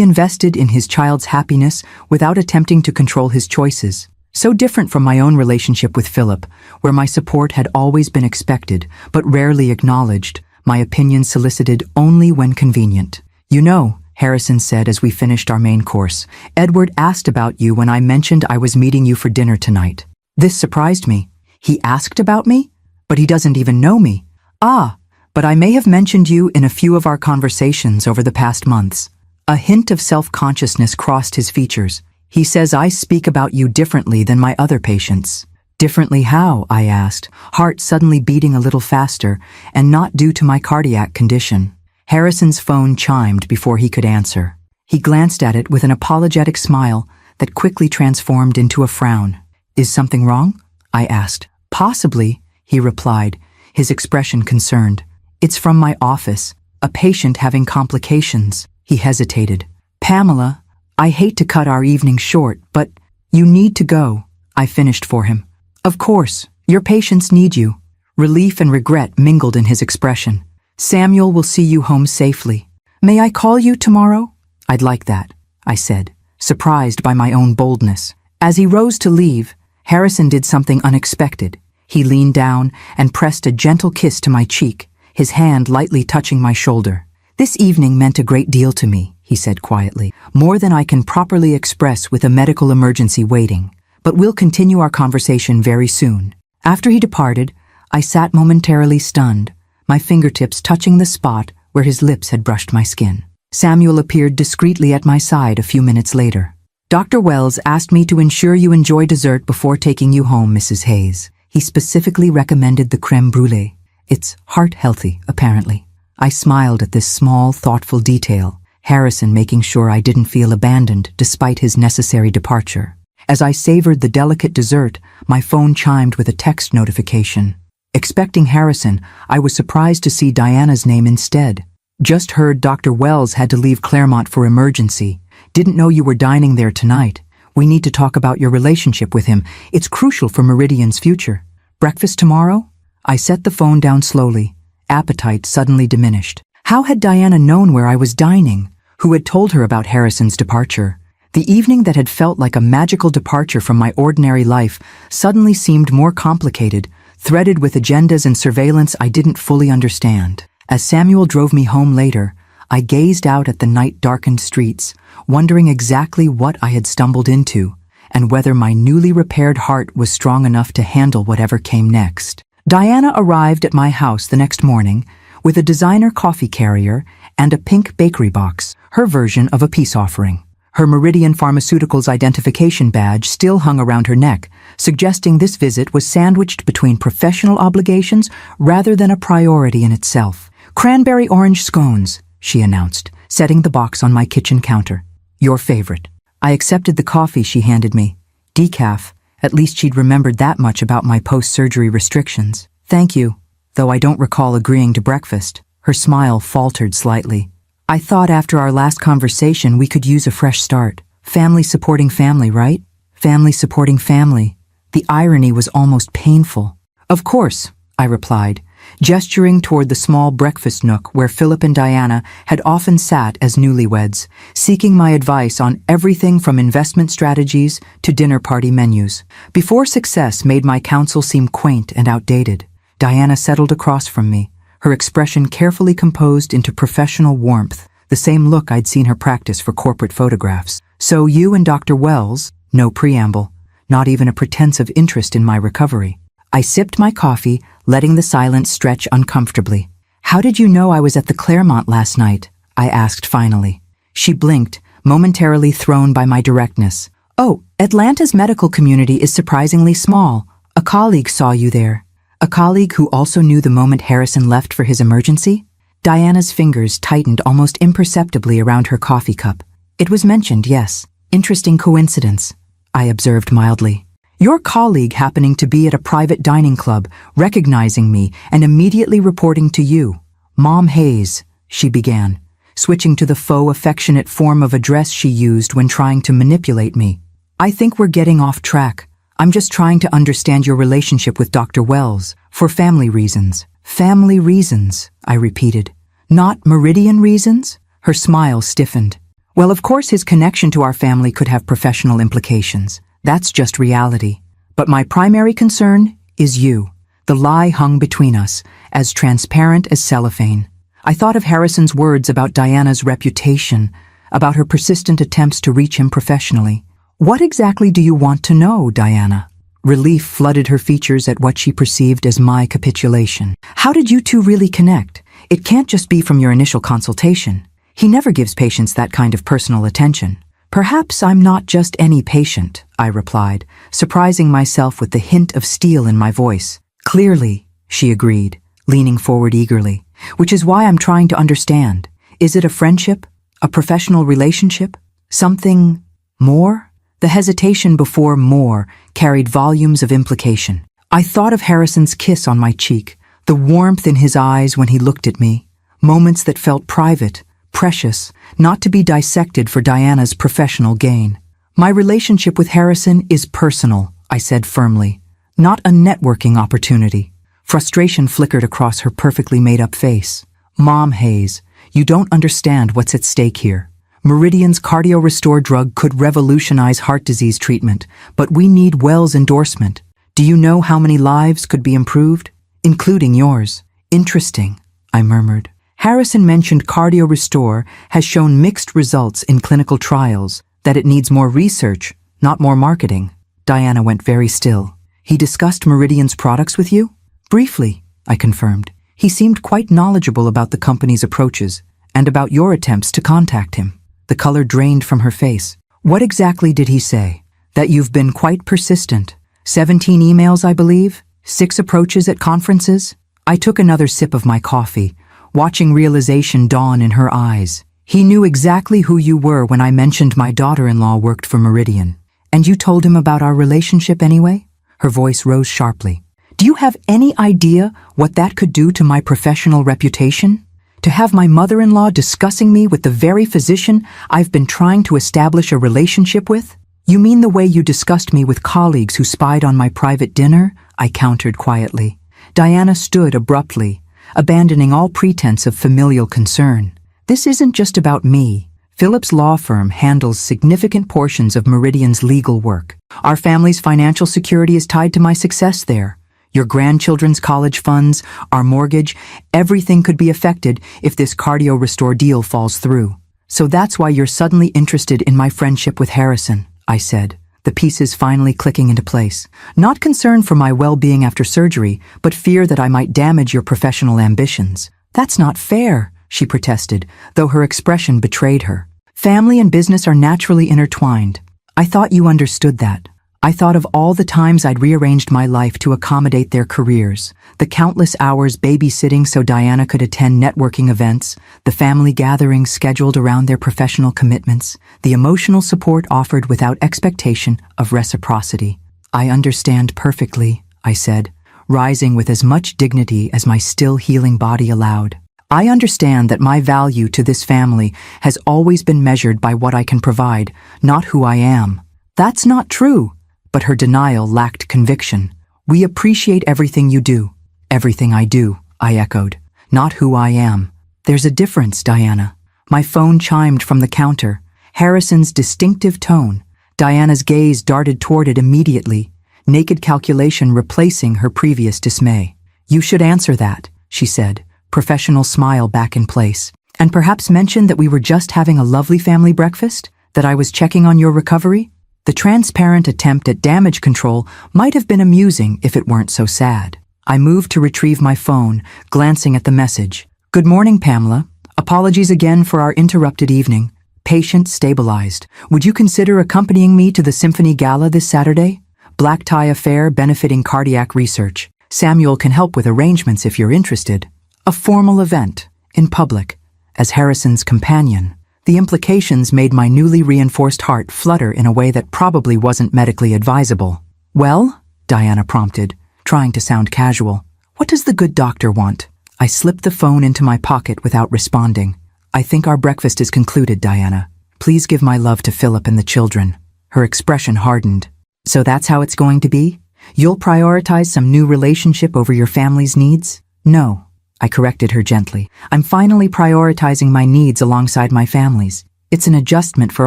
invested in his child's happiness without attempting to control his choices. So different from my own relationship with Philip, where my support had always been expected, but rarely acknowledged, my opinion solicited only when convenient. You know, Harrison said as we finished our main course, Edward asked about you when I mentioned I was meeting you for dinner tonight. This surprised me. He asked about me? But he doesn't even know me. Ah, but I may have mentioned you in a few of our conversations over the past months. A hint of self-consciousness crossed his features. He says I speak about you differently than my other patients. Differently how? I asked, heart suddenly beating a little faster, and not due to my cardiac condition. Harrison's phone chimed before he could answer. He glanced at it with an apologetic smile that quickly transformed into a frown. Is something wrong? I asked. Possibly, he replied, his expression concerned. It's from my office, a patient having complications. He hesitated. Pamela, I hate to cut our evening short, but you need to go, I finished for him. Of course, your patients need you. Relief and regret mingled in his expression. Samuel will see you home safely. May I call you tomorrow? I'd like that, I said, surprised by my own boldness. As he rose to leave, Harrison did something unexpected. He leaned down and pressed a gentle kiss to my cheek, his hand lightly touching my shoulder. This evening meant a great deal to me, he said quietly, more than I can properly express with a medical emergency waiting. But we'll continue our conversation very soon. After he departed, I sat momentarily stunned, my fingertips touching the spot where his lips had brushed my skin. Samuel appeared discreetly at my side a few minutes later. Dr. Wells asked me to ensure you enjoy dessert before taking you home, Mrs. Hayes. He specifically recommended the crème brûlée. It's heart-healthy, apparently. I smiled at this small, thoughtful detail, Harrison making sure I didn't feel abandoned despite his necessary departure. As I savored the delicate dessert, my phone chimed with a text notification. Expecting Harrison, I was surprised to see Diana's name instead. Just heard Dr. Wells had to leave Claremont for emergency. Didn't know you were dining there tonight. We need to talk about your relationship with him. It's crucial for Meridian's future. Breakfast tomorrow? I set the phone down slowly. Appetite suddenly diminished. How had Diana known where I was dining? Who had told her about Harrison's departure? The evening that had felt like a magical departure from my ordinary life suddenly seemed more complicated, threaded with agendas and surveillance I didn't fully understand. As Samuel drove me home later, I gazed out at the night-darkened streets, wondering exactly what I had stumbled into, and whether my newly repaired heart was strong enough to handle whatever came next. Diana arrived at my house the next morning with a designer coffee carrier and a pink bakery box, her version of a peace offering. Her Meridian Pharmaceuticals identification badge still hung around her neck, suggesting this visit was sandwiched between professional obligations rather than a priority in itself. Cranberry orange scones, she announced, setting the box on my kitchen counter. Your favorite. I accepted the coffee she handed me. Decaf. At least she'd remembered that much about my post-surgery restrictions. Thank you, though I don't recall agreeing to breakfast. Her smile faltered slightly. I thought after our last conversation we could use a fresh start. Family supporting family, right? Family supporting family. The irony was almost painful. Of course, I replied, gesturing toward the small breakfast nook where Philip and Diana had often sat as newlyweds, seeking my advice on everything from investment strategies to dinner party menus. Before success made my counsel seem quaint and outdated, Diana settled across from me, her expression carefully composed into professional warmth, the same look I'd seen her practice for corporate photographs. So you and Dr. Wells, no preamble, not even a pretense of interest in my recovery. I sipped my coffee, letting the silence stretch uncomfortably. How did you know I was at the Claremont last night? I asked finally. She blinked, momentarily thrown by my directness. Oh, Atlanta's medical community is surprisingly small. A colleague saw you there. A colleague who also knew the moment Harrison left for his emergency? Diana's fingers tightened almost imperceptibly around her coffee cup. It was mentioned, yes. Interesting coincidence, I observed mildly. Your colleague happening to be at a private dining club, recognizing me and immediately reporting to you. Mom Hayes, she began, switching to the faux affectionate form of address she used when trying to manipulate me. I think we're getting off track. I'm just trying to understand your relationship with Dr. Wells, for family reasons. Family reasons, I repeated. Not Meridian reasons? Her smile stiffened. Well, of course his connection to our family could have professional implications. That's just reality. But my primary concern is you. The lie hung between us, as transparent as cellophane. I thought of Harrison's words about Diana's reputation, about her persistent attempts to reach him professionally. What exactly do you want to know, Diana? Relief flooded her features at what she perceived as my capitulation. How did you two really connect? It can't just be from your initial consultation. He never gives patients that kind of personal attention. Perhaps I'm not just any patient, I replied, surprising myself with the hint of steel in my voice. Clearly, she agreed, leaning forward eagerly, which is why I'm trying to understand. Is it a friendship? A professional relationship? Something more? The hesitation before more carried volumes of implication. I thought of Harrison's kiss on my cheek, the warmth in his eyes when he looked at me, moments that felt private, precious, not to be dissected for Diana's professional gain. My relationship with Harrison is personal, I said firmly, not a networking opportunity. Frustration flickered across her perfectly made-up face. Mom Hayes, you don't understand what's at stake here. Meridian's Cardio Restore drug could revolutionize heart disease treatment, but we need Wells' endorsement. Do you know how many lives could be improved? Including yours. Interesting, I murmured. Harrison mentioned Cardio Restore has shown mixed results in clinical trials, that it needs more research, not more marketing. Diana went very still. He discussed Meridian's products with you? Briefly, I confirmed. He seemed quite knowledgeable about the company's approaches and about your attempts to contact him. The color drained from her face. What exactly did he say? That you've been quite persistent. 17 emails, I believe? 6 approaches at conferences? I took another sip of my coffee, watching realization dawn in her eyes. He knew exactly who you were when I mentioned my daughter-in-law worked for Meridian. And you told him about our relationship anyway? Her voice rose sharply. Do you have any idea what that could do to my professional reputation? To have my mother-in-law discussing me with the very physician I've been trying to establish a relationship with? You mean the way you discussed me with colleagues who spied on my private dinner? I countered quietly. Diana stood abruptly, abandoning all pretense of familial concern. This isn't just about me. Philip's law firm handles significant portions of Meridian's legal work. Our family's financial security is tied to my success there. Your grandchildren's college funds, our mortgage, everything could be affected if this Cardio Restore deal falls through. So that's why you're suddenly interested in my friendship with Harrison, I said, the pieces finally clicking into place. Not concern for my well-being after surgery, but fear that I might damage your professional ambitions. That's not fair, she protested, though her expression betrayed her. Family and business are naturally intertwined. I thought you understood that. I thought of all the times I'd rearranged my life to accommodate their careers, the countless hours babysitting so Diana could attend networking events, the family gatherings scheduled around their professional commitments, the emotional support offered without expectation of reciprocity. I understand perfectly, I said, rising with as much dignity as my still healing body allowed. I understand that my value to this family has always been measured by what I can provide, not who I am. That's not true. but her denial lacked conviction. "We appreciate everything you do." "Everything I do," I echoed. "Not who I am." "There's a difference, Diana." My phone chimed from the counter. Harrison's distinctive tone. Diana's gaze darted toward it immediately, naked calculation replacing her previous dismay. "You should answer that," she said, professional smile back in place. "And perhaps mention that we were just having a lovely family breakfast? That I was checking on your recovery?" The transparent attempt at damage control might have been amusing if it weren't so sad. I moved to retrieve my phone, glancing at the message. "Good morning, Pamela. Apologies again for our interrupted evening. Patient stabilized. Would you consider accompanying me to the Symphony Gala this Saturday? Black tie affair benefiting cardiac research. Samuel can help with arrangements if you're interested. A formal event, in public, as Harrison's companion." The implications made my newly reinforced heart flutter in a way that probably wasn't medically advisable. "Well?" Diana prompted, trying to sound casual. "What does the good doctor want?" I slipped the phone into my pocket without responding. "I think our breakfast is concluded, Diana. Please give my love to Philip and the children." Her expression hardened. "So that's how it's going to be? You'll prioritize some new relationship over your family's needs?" "No," I corrected her gently. "I'm finally prioritizing my needs alongside my family's. It's an adjustment for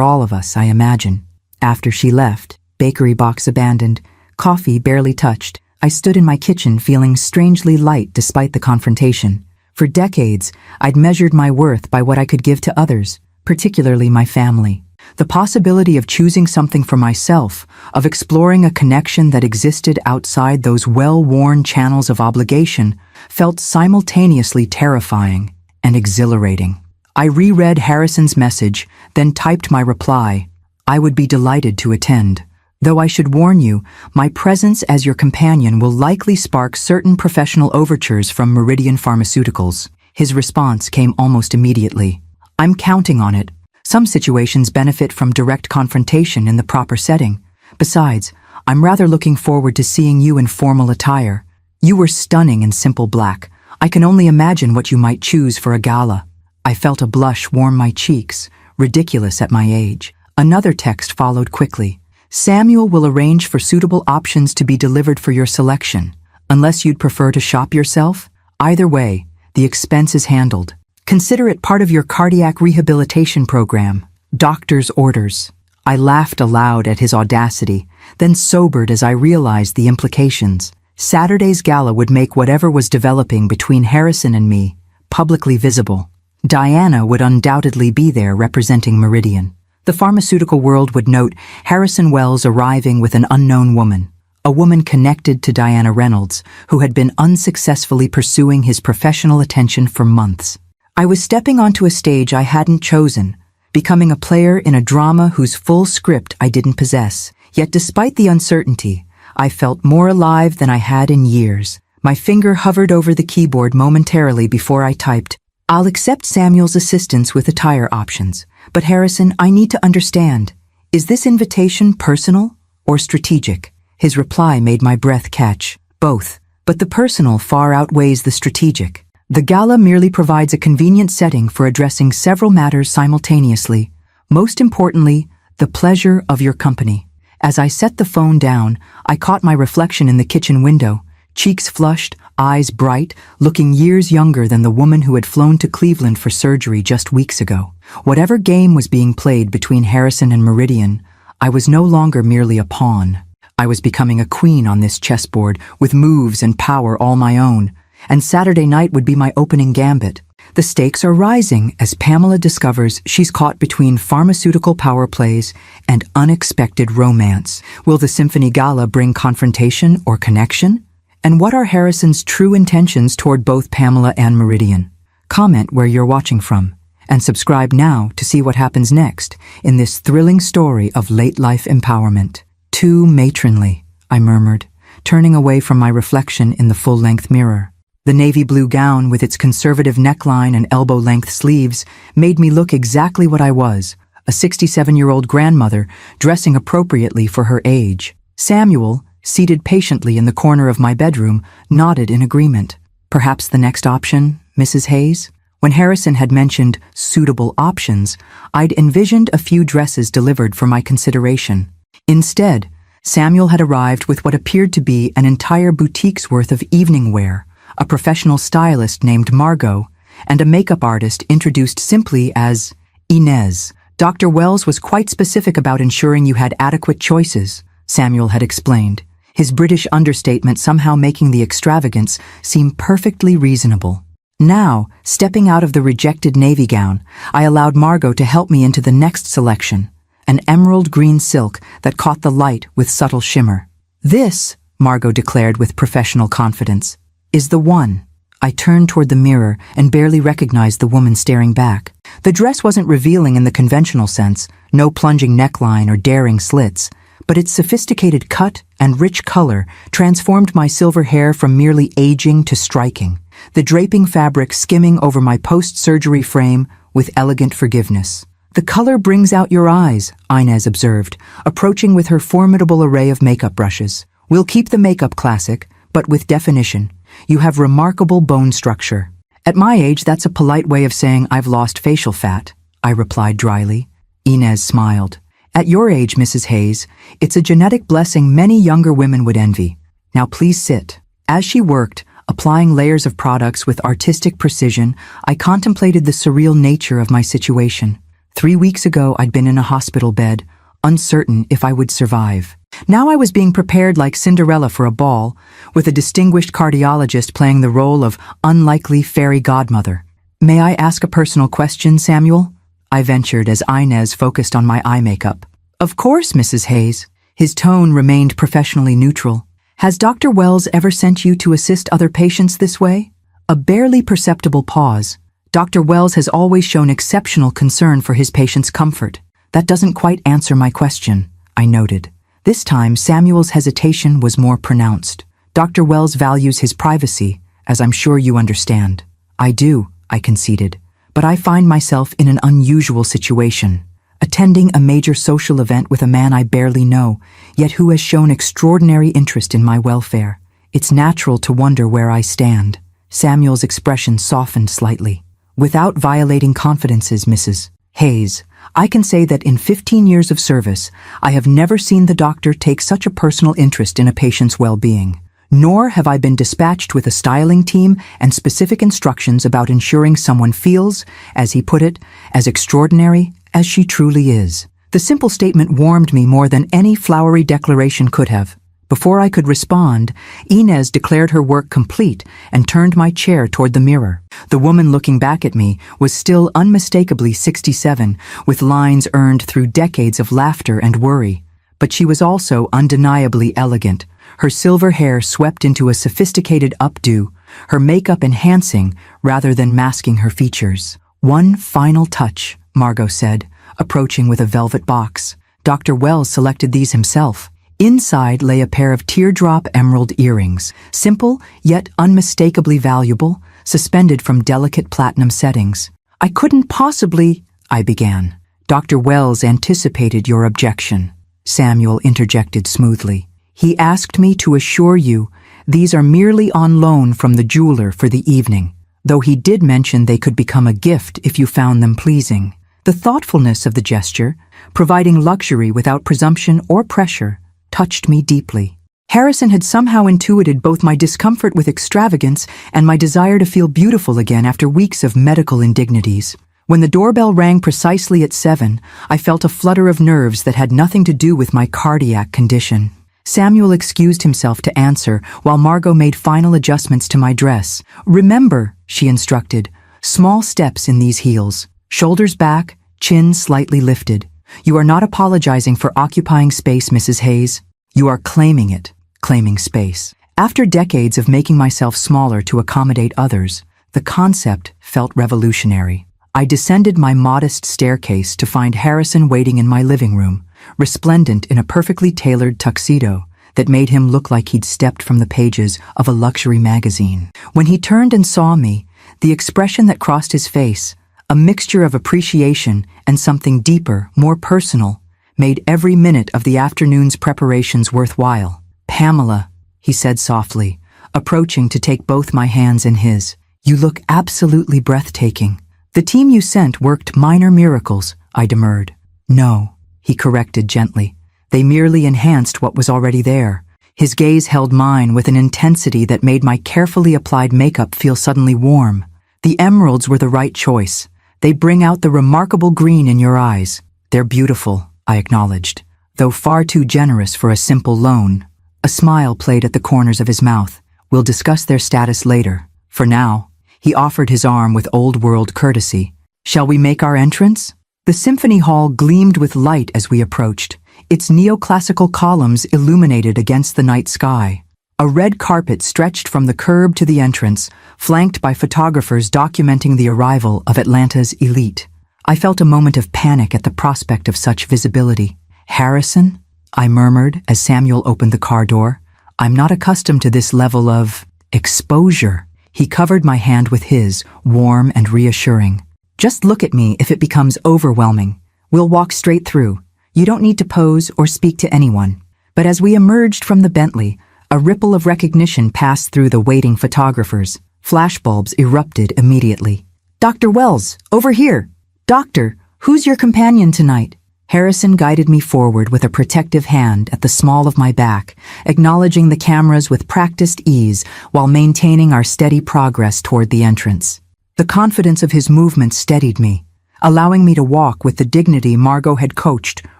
all of us, I imagine." After she left, bakery box abandoned, coffee barely touched, I stood in my kitchen feeling strangely light despite the confrontation. For decades, I'd measured my worth by what I could give to others, particularly my family. The possibility of choosing something for myself, of exploring a connection that existed outside those well-worn channels of obligation, felt simultaneously terrifying and exhilarating. I reread Harrison's message, then typed my reply. "I would be delighted to attend. Though I should warn you, my presence as your companion will likely spark certain professional overtures from Meridian Pharmaceuticals." His response came almost immediately. "I'm counting on it. Some situations benefit from direct confrontation in the proper setting. Besides, I'm rather looking forward to seeing you in formal attire. You were stunning in simple black. I can only imagine what you might choose for a gala." I felt a blush warm my cheeks, ridiculous at my age. Another text followed quickly. "Samuel will arrange for suitable options to be delivered for your selection. Unless you'd prefer to shop yourself? Either way, the expense is handled. Consider it part of your cardiac rehabilitation program. Doctor's orders." I laughed aloud at his audacity, then sobered as I realized the implications. Saturday's gala would make whatever was developing between Harrison and me publicly visible. Diana would undoubtedly be there representing Meridian. The pharmaceutical world would note Harrison Wells arriving with an unknown woman, a woman connected to Diana Reynolds, who had been unsuccessfully pursuing his professional attention for months. I was stepping onto a stage I hadn't chosen, becoming a player in a drama whose full script I didn't possess. Yet despite the uncertainty, I felt more alive than I had in years. My finger hovered over the keyboard momentarily before I typed, "I'll accept Samuel's assistance with attire options. But Harrison, I need to understand, is this invitation personal or strategic?" His reply made my breath catch. "Both, but the personal far outweighs the strategic. The gala merely provides a convenient setting for addressing several matters simultaneously. Most importantly, the pleasure of your company." As I set the phone down, I caught my reflection in the kitchen window, cheeks flushed, eyes bright, looking years younger than the woman who had flown to Cleveland for surgery just weeks ago. Whatever game was being played between Harrison and Meridian, I was no longer merely a pawn. I was becoming a queen on this chessboard, with moves and power all my own. And Saturday night would be my opening gambit. The stakes are rising as Pamela discovers she's caught between pharmaceutical power plays and unexpected romance. Will the Symphony Gala bring confrontation or connection? And what are Harrison's true intentions toward both Pamela and Meridian? Comment where you're watching from, and subscribe now to see what happens next in this thrilling story of late-life empowerment. "Too matronly," I murmured, turning away from my reflection in the full-length mirror. The navy blue gown with its conservative neckline and elbow-length sleeves made me look exactly what I was, a 67-year-old grandmother dressing appropriately for her age. Samuel, seated patiently in the corner of my bedroom, nodded in agreement. "Perhaps the next option, Mrs. Hayes?" When Harrison had mentioned suitable options, I'd envisioned a few dresses delivered for my consideration. Instead, Samuel had arrived with what appeared to be an entire boutique's worth of evening wear, a professional stylist named Margot, and a makeup artist introduced simply as Inez. Dr. Wells was quite specific about ensuring you had adequate choices, Samuel had explained, his British understatement somehow making the extravagance seem perfectly reasonable. Now, stepping out of the rejected navy gown, I allowed Margot to help me into the next selection, an emerald green silk that caught the light with subtle shimmer. "This," Margot declared with professional confidence, "is the one." I turned toward the mirror and barely recognized the woman staring back. The dress wasn't revealing in the conventional sense, no plunging neckline or daring slits, but its sophisticated cut and rich color transformed my silver hair from merely aging to striking, the draping fabric skimming over my post-surgery frame with elegant forgiveness. "The color brings out your eyes," Inez observed, approaching with her formidable array of makeup brushes. "We'll keep the makeup classic, but with definition. You have remarkable bone structure." "At my age, that's a polite way of saying I've lost facial fat," I replied dryly. Inez smiled. "At your age, Mrs. Hayes, it's a genetic blessing many younger women would envy. Now please sit." As she worked, applying layers of products with artistic precision, I contemplated the surreal nature of my situation. 3 weeks ago, I'd been in a hospital bed, uncertain if I would survive. Now I was being prepared like Cinderella for a ball, with a distinguished cardiologist playing the role of unlikely fairy godmother. "May I ask a personal question, Samuel?" I ventured as Inez focused on my eye makeup. "Of course, Mrs. Hayes." His tone remained professionally neutral. "Has Dr. Wells ever sent you to assist other patients this way?" A barely perceptible pause. "Dr. Wells has always shown exceptional concern for his patients' comfort." "That doesn't quite answer my question," I noted. This time, Samuel's hesitation was more pronounced. "Dr. Wells values his privacy, as I'm sure you understand." "I do," I conceded, "but I find myself in an unusual situation, attending a major social event with a man I barely know, yet who has shown extraordinary interest in my welfare. It's natural to wonder where I stand." Samuel's expression softened slightly. "Without violating confidences, Mrs. Hayes, I can say that in 15 years of service, I have never seen the doctor take such a personal interest in a patient's well-being. Nor have I been dispatched with a styling team and specific instructions about ensuring someone feels, as he put it, as extraordinary as she truly is." The simple statement warmed me more than any flowery declaration could have. Before I could respond, Inez declared her work complete and turned my chair toward the mirror. The woman looking back at me was still unmistakably 67, with lines earned through decades of laughter and worry. But she was also undeniably elegant, her silver hair swept into a sophisticated updo, her makeup enhancing rather than masking her features. "One final touch," Margot said, approaching with a velvet box. Dr. Wells selected these himself. Inside lay a pair of teardrop emerald earrings, simple yet unmistakably valuable, suspended from delicate platinum settings. "I couldn't possibly," I began. "Dr. Wells anticipated your objection," Samuel interjected smoothly. "He asked me to assure you these are merely on loan from the jeweler for the evening, though he did mention they could become a gift if you found them pleasing." The thoughtfulness of the gesture, providing luxury without presumption or pressure, touched me deeply. Harrison had somehow intuited both my discomfort with extravagance and my desire to feel beautiful again after weeks of medical indignities. When the doorbell rang precisely at 7, I felt a flutter of nerves that had nothing to do with my cardiac condition. Samuel excused himself to answer while Margot made final adjustments to my dress. "Remember," she instructed, "small steps in these heels. Shoulders back, chin slightly lifted. You are not apologizing for occupying space, Mrs. Hayes. You are claiming it, claiming space." After decades of making myself smaller to accommodate others, the concept felt revolutionary. I descended my modest staircase to find Harrison waiting in my living room, resplendent in a perfectly tailored tuxedo that made him look like he'd stepped from the pages of a luxury magazine. When he turned and saw me, the expression that crossed his face, a mixture of appreciation and something deeper, more personal, made every minute of the afternoon's preparations worthwhile. "Pamela," he said softly, approaching to take both my hands in his, "you look absolutely breathtaking." "The team you sent worked minor miracles," I demurred. "No," he corrected gently. They merely enhanced what was already there. His gaze held mine with an intensity that made my carefully applied makeup feel suddenly warm. The emeralds were the right choice. They bring out the remarkable green in your eyes. They're beautiful, I acknowledged, though far too generous for a simple loan. A smile played at the corners of his mouth. We'll discuss their status later. For now, he offered his arm with old-world courtesy. Shall we make our entrance? The symphony hall gleamed with light as we approached, its neoclassical columns illuminated against the night sky. A red carpet stretched from the curb to the entrance, flanked by photographers documenting the arrival of Atlanta's elite. I felt a moment of panic at the prospect of such visibility. "Harrison?" I murmured as Samuel opened the car door. "I'm not accustomed to this level of exposure." He covered my hand with his, warm and reassuring. "Just look at me if it becomes overwhelming. We'll walk straight through. You don't need to pose or speak to anyone." But as we emerged from the Bentley, a ripple of recognition passed through the waiting photographers. Flashbulbs erupted immediately. "Dr. Wells, over here! Doctor, who's your companion tonight?" Harrison guided me forward with a protective hand at the small of my back, acknowledging the cameras with practiced ease while maintaining our steady progress toward the entrance. The confidence of his movements steadied me, allowing me to walk with the dignity Margot had coached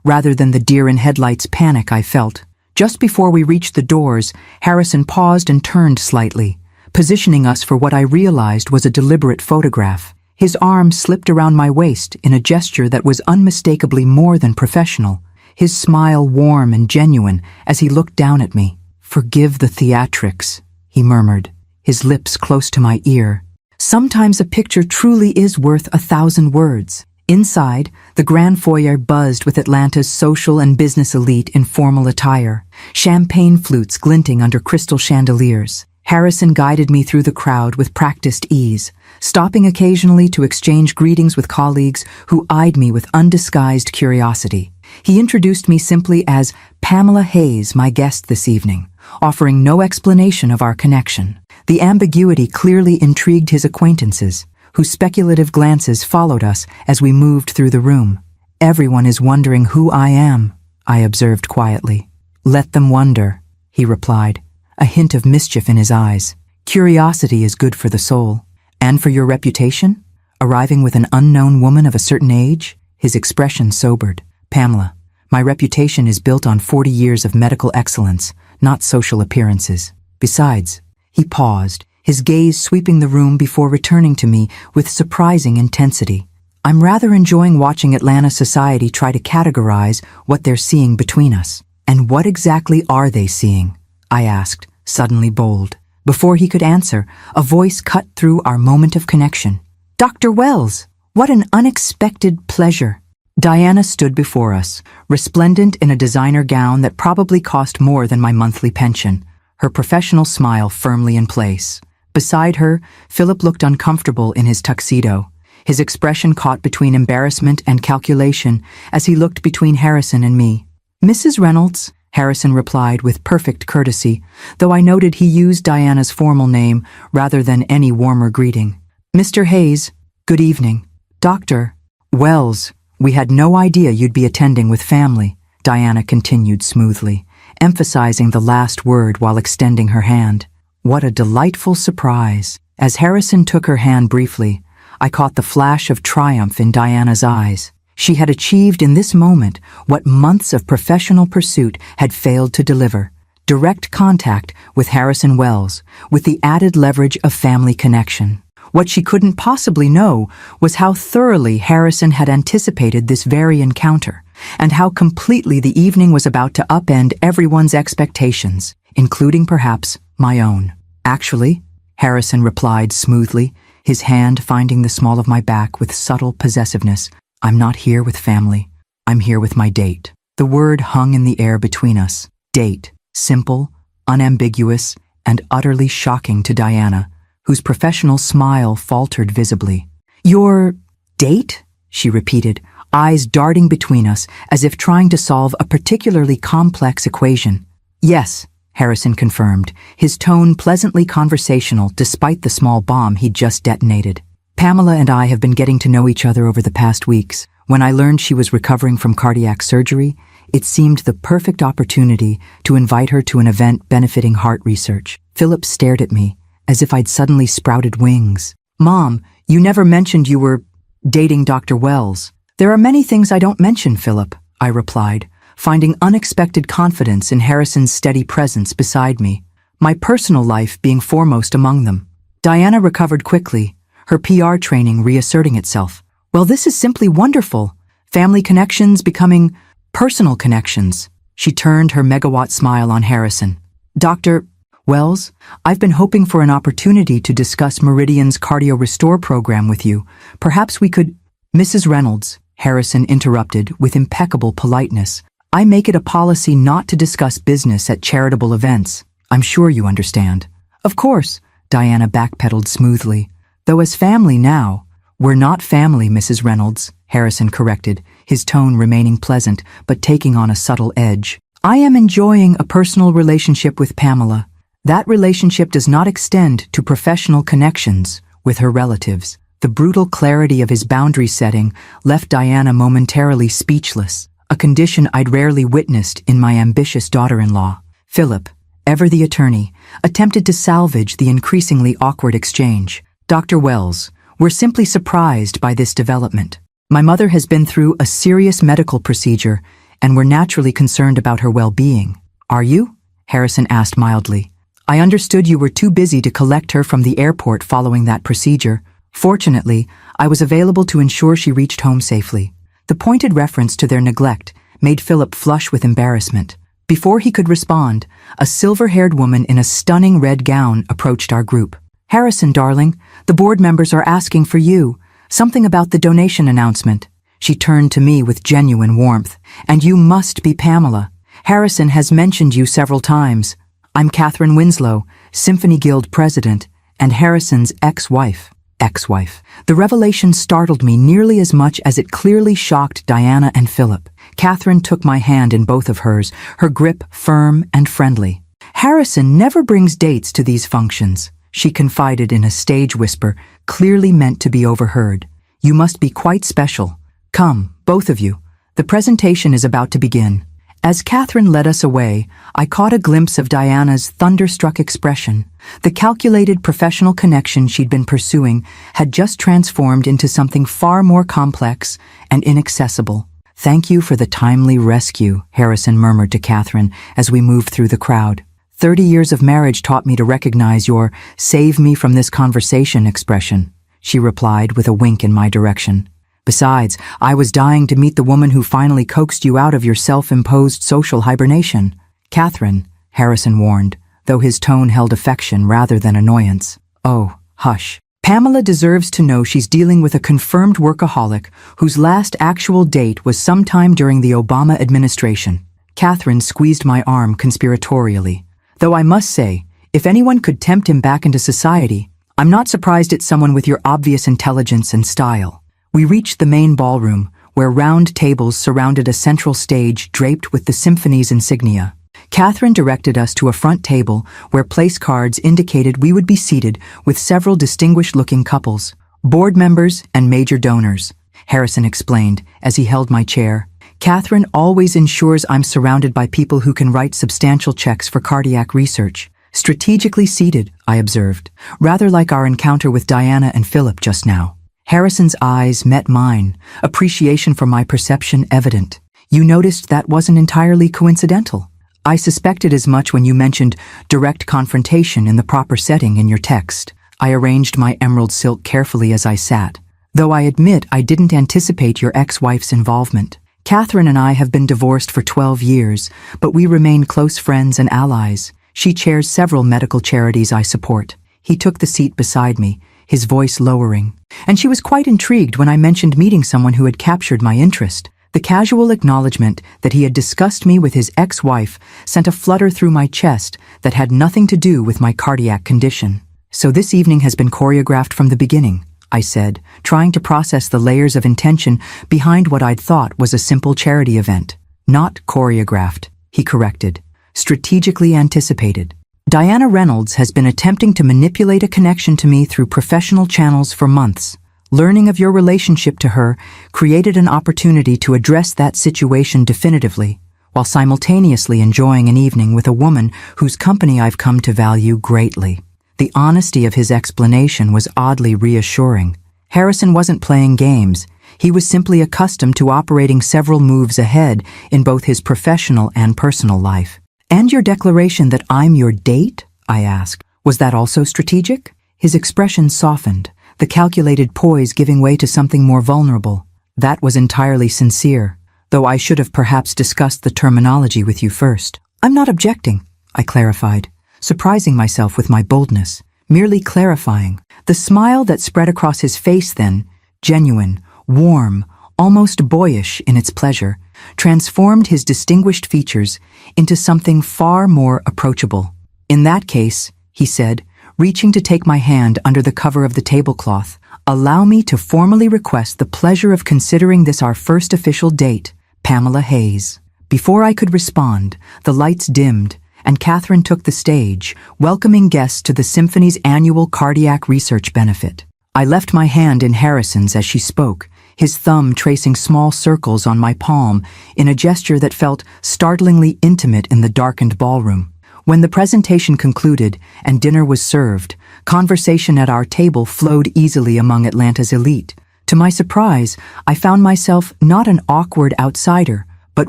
rather than the deer-in-headlights panic I felt. Just before we reached the doors, Harrison paused and turned slightly, positioning us for what I realized was a deliberate photograph. His arm slipped around my waist in a gesture that was unmistakably more than professional, his smile warm and genuine as he looked down at me. "Forgive the theatrics," he murmured, his lips close to my ear. "Sometimes a picture truly is worth 1,000 words." Inside, the grand foyer buzzed with Atlanta's social and business elite in formal attire, champagne flutes glinting under crystal chandeliers. Harrison guided me through the crowd with practiced ease, stopping occasionally to exchange greetings with colleagues who eyed me with undisguised curiosity. He introduced me simply as Pamela Hayes, my guest this evening, offering no explanation of our connection. The ambiguity clearly intrigued his acquaintances, whose speculative glances followed us as we moved through the room. "Everyone is wondering who I am," I observed quietly. "Let them wonder," he replied, a hint of mischief in his eyes. "Curiosity is good for the soul." "And for your reputation? Arriving with an unknown woman of a certain age?" His expression sobered. "Pamela, my reputation is built on 40 years of medical excellence, not social appearances. Besides," he paused, his gaze sweeping the room before returning to me with surprising intensity. "I'm rather enjoying watching Atlanta society try to categorize what they're seeing between us." "And what exactly are they seeing?" I asked, suddenly bold. Before he could answer, a voice cut through our moment of connection. "Dr. Wells, what an unexpected pleasure." Diana stood before us, resplendent in a designer gown that probably cost more than my monthly pension, her professional smile firmly in place. Beside her, Philip looked uncomfortable in his tuxedo, his expression caught between embarrassment and calculation as he looked between Harrison and me. "Mrs. Reynolds," Harrison replied with perfect courtesy, though I noted he used Diana's formal name rather than any warmer greeting. "Mr. Hayes, good evening. Dr. Wells, we had no idea you'd be attending with family," Diana continued smoothly, emphasizing the last word while extending her hand. What a delightful surprise. As Harrison took her hand briefly, I caught the flash of triumph in Diana's eyes. She had achieved in this moment what months of professional pursuit had failed to deliver: direct contact with Harrison Wells, with the added leverage of family connection. What she couldn't possibly know was how thoroughly Harrison had anticipated this very encounter, and how completely the evening was about to upend everyone's expectations, including perhaps my own. "Actually," Harrison replied smoothly, his hand finding the small of my back with subtle possessiveness, "I'm not here with family. I'm here with my date." The word hung in the air between us. Date. Simple, unambiguous, and utterly shocking to Diana, whose professional smile faltered visibly. "Your date?" she repeated, eyes darting between us as if trying to solve a particularly complex equation. "Yes," Harrison confirmed, his tone pleasantly conversational despite the small bomb he'd just detonated. "Pamela and I have been getting to know each other over the past weeks. When I learned she was recovering from cardiac surgery, It seemed the perfect opportunity to invite her to an event benefiting heart research. Philip stared at me, as if I'd suddenly sprouted wings. "Mom, you never mentioned you were dating Dr. Wells." "There are many things I don't mention, Philip," I replied, finding unexpected confidence in Harrison's steady presence beside me, my personal life being foremost among them. Diana recovered quickly, her PR training reasserting itself. "Well, this is simply wonderful. Family connections becoming personal connections." She turned her megawatt smile on Harrison. "Dr. Wells, I've been hoping for an opportunity to discuss Meridian's Cardio Restore program with you. Perhaps we could—" "Mrs. Reynolds," Harrison interrupted with impeccable politeness, "I make it a policy not to discuss business at charitable events. I'm sure you understand." "Of course," Diana backpedaled smoothly. "Though as family now—" "We're not family, Mrs. Reynolds," Harrison corrected, his tone remaining pleasant but taking on a subtle edge. "I am enjoying a personal relationship with Pamela. That relationship does not extend to professional connections with her relatives." The brutal clarity of his boundary setting left Diana momentarily speechless, a condition I'd rarely witnessed in my ambitious daughter-in-law. Philip, ever the attorney, attempted to salvage the increasingly awkward exchange. "Dr. Wells, we're simply surprised by this development. My mother has been through a serious medical procedure, and we're naturally concerned about her well-being." "Are you?" Harrison asked mildly. "I understood you were too busy to collect her from the airport following that procedure. Fortunately, I was available to ensure she reached home safely." The pointed reference to their neglect made Philip flush with embarrassment. Before he could respond, a silver-haired woman in a stunning red gown approached our group. "Harrison, darling, the board members are asking for you. Something about the donation announcement." She turned to me with genuine warmth. "And you must be Pamela. Harrison has mentioned you several times. I'm Catherine Winslow, Symphony Guild president, and Harrison's ex-wife." Ex-wife. The revelation startled me nearly as much as it clearly shocked Diana and Philip. Catherine took my hand in both of hers, her grip firm and friendly. "Harrison never brings dates to these functions," she confided in a stage whisper, clearly meant to be overheard. "You must be quite special. Come, both of you. The presentation is about to begin." As Catherine led us away, I caught a glimpse of Diana's thunderstruck expression. The calculated professional connection she'd been pursuing had just transformed into something far more complex and inaccessible. "Thank you for the timely rescue," Harrison murmured to Catherine as we moved through the crowd. 30 years of marriage taught me to recognize your "save me from this conversation" expression, she replied with a wink in my direction. "Besides, I was dying to meet the woman who finally coaxed you out of your self-imposed social hibernation." "Catherine," Harrison warned, though his tone held affection rather than annoyance. "Oh, hush. Pamela deserves to know she's dealing with a confirmed workaholic whose last actual date was sometime during the Obama administration." Catherine squeezed my arm conspiratorially. "Though I must say, if anyone could tempt him back into society, I'm not surprised it's someone with your obvious intelligence and style." We reached the main ballroom, where round tables surrounded a central stage draped with the symphony's insignia. Catherine directed us to a front table where place cards indicated we would be seated with several distinguished-looking couples, board members and major donors, Harrison explained as he held my chair. "Catherine always ensures I'm surrounded by people who can write substantial checks for cardiac research. Strategically seated," I observed, rather like our encounter with Diana and Philip just now. Harrison's eyes met mine, appreciation for my perception evident. "You noticed that wasn't entirely coincidental. I suspected as much when you mentioned direct confrontation in the proper setting in your text." I arranged my emerald silk carefully as I sat, though I admit I didn't anticipate your ex-wife's involvement. "Catherine and I have been divorced for 12 years, but we remain close friends and allies. She chairs several medical charities I support." He took the seat beside me, his voice lowering, and she was quite intrigued when I mentioned meeting someone who had captured my interest. The casual acknowledgement that he had discussed me with his ex-wife sent a flutter through my chest that had nothing to do with my cardiac condition. "So this evening has been choreographed from the beginning," I said, trying to process the layers of intention behind what I'd thought was a simple charity event. "Not choreographed," he corrected. "Strategically anticipated. Diana Reynolds has been attempting to manipulate a connection to me through professional channels for months. Learning of your relationship to her created an opportunity to address that situation definitively, while simultaneously enjoying an evening with a woman whose company I've come to value greatly. The honesty of his explanation was oddly reassuring. Harrison wasn't playing games. He was simply accustomed to operating several moves ahead in both his professional and personal life. "And your declaration that I'm your date?" I asked. "Was that also strategic?" His expression softened, the calculated poise giving way to something more vulnerable. "That was entirely sincere, though I should have perhaps discussed the terminology with you first." "I'm not objecting," I clarified, surprising myself with my boldness, merely clarifying. The smile that spread across his face then, genuine, warm, almost boyish in its pleasure, transformed his distinguished features into something far more approachable. "In that case," he said, reaching to take my hand under the cover of the tablecloth, "allow me to formally request the pleasure of considering this our first official date, Pamela Hayes." Before I could respond, the lights dimmed, and Catherine took the stage, welcoming guests to the Symphony's annual cardiac research benefit. I left my hand in Harrison's as she spoke, his thumb tracing small circles on my palm in a gesture that felt startlingly intimate in the darkened ballroom. When the presentation concluded and dinner was served, conversation at our table flowed easily among Atlanta's elite. To my surprise, I found myself not an awkward outsider, but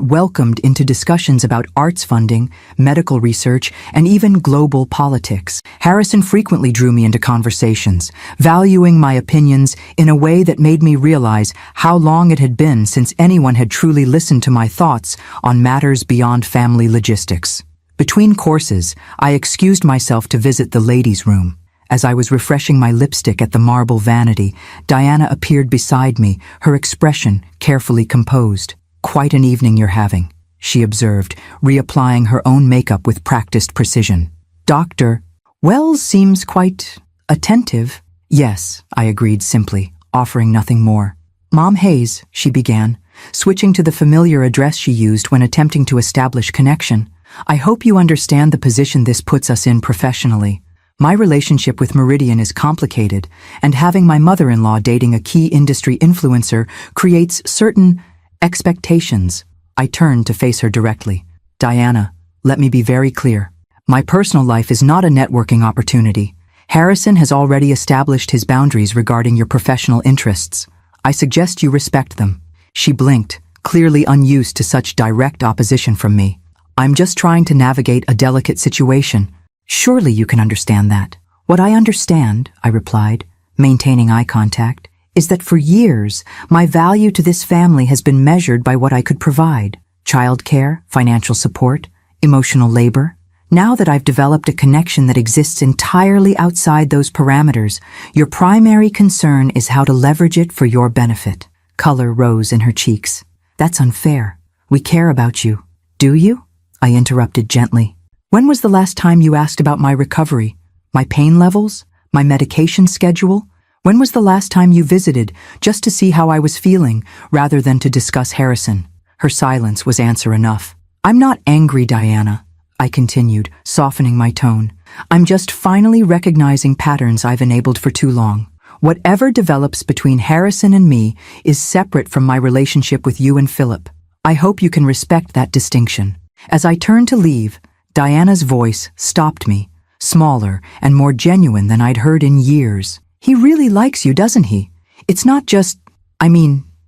welcomed into discussions about arts funding, medical research, and even global politics. Harrison frequently drew me into conversations, valuing my opinions in a way that made me realize how long it had been since anyone had truly listened to my thoughts on matters beyond family logistics. Between courses, I excused myself to visit the ladies' room. As I was refreshing my lipstick at the marble vanity, Diana appeared beside me, her expression carefully composed. "Quite an evening you're having," she observed, reapplying her own makeup with practiced precision. "Dr. Wells seems quite attentive." "Yes," I agreed simply, offering nothing more. "Mom Hayes," she began, switching to the familiar address she used when attempting to establish connection. "I hope you understand the position this puts us in professionally. My relationship with Meridian is complicated, and having my mother-in-law dating a key industry influencer creates certain expectations." I turned to face her directly. "Diana, let me be very clear. My personal life is not a networking opportunity. Harrison has already established his boundaries regarding your professional interests. I suggest you respect them." She blinked, clearly unused to such direct opposition from me. "I'm just trying to navigate a delicate situation. Surely you can understand that." "What I understand," I replied, maintaining eye contact, "is that for years, my value to this family has been measured by what I could provide. Childcare, financial support, emotional labor. Now that I've developed a connection that exists entirely outside those parameters, your primary concern is how to leverage it for your benefit." Color rose in her cheeks. "That's unfair. We care about you." "Do you?" I interrupted gently. "When was the last time you asked about my recovery, my pain levels, my medication schedule? When was the last time you visited just to see how I was feeling rather than to discuss Harrison?" Her silence was answer enough. "I'm not angry, Diana," I continued, softening my tone. "I'm just finally recognizing patterns I've enabled for too long. Whatever develops between Harrison and me is separate from my relationship with you and Philip. I hope you can respect that distinction." As I turned to leave, Diana's voice stopped me, smaller and more genuine than I'd heard in years. "He really likes you, doesn't he? It's not just,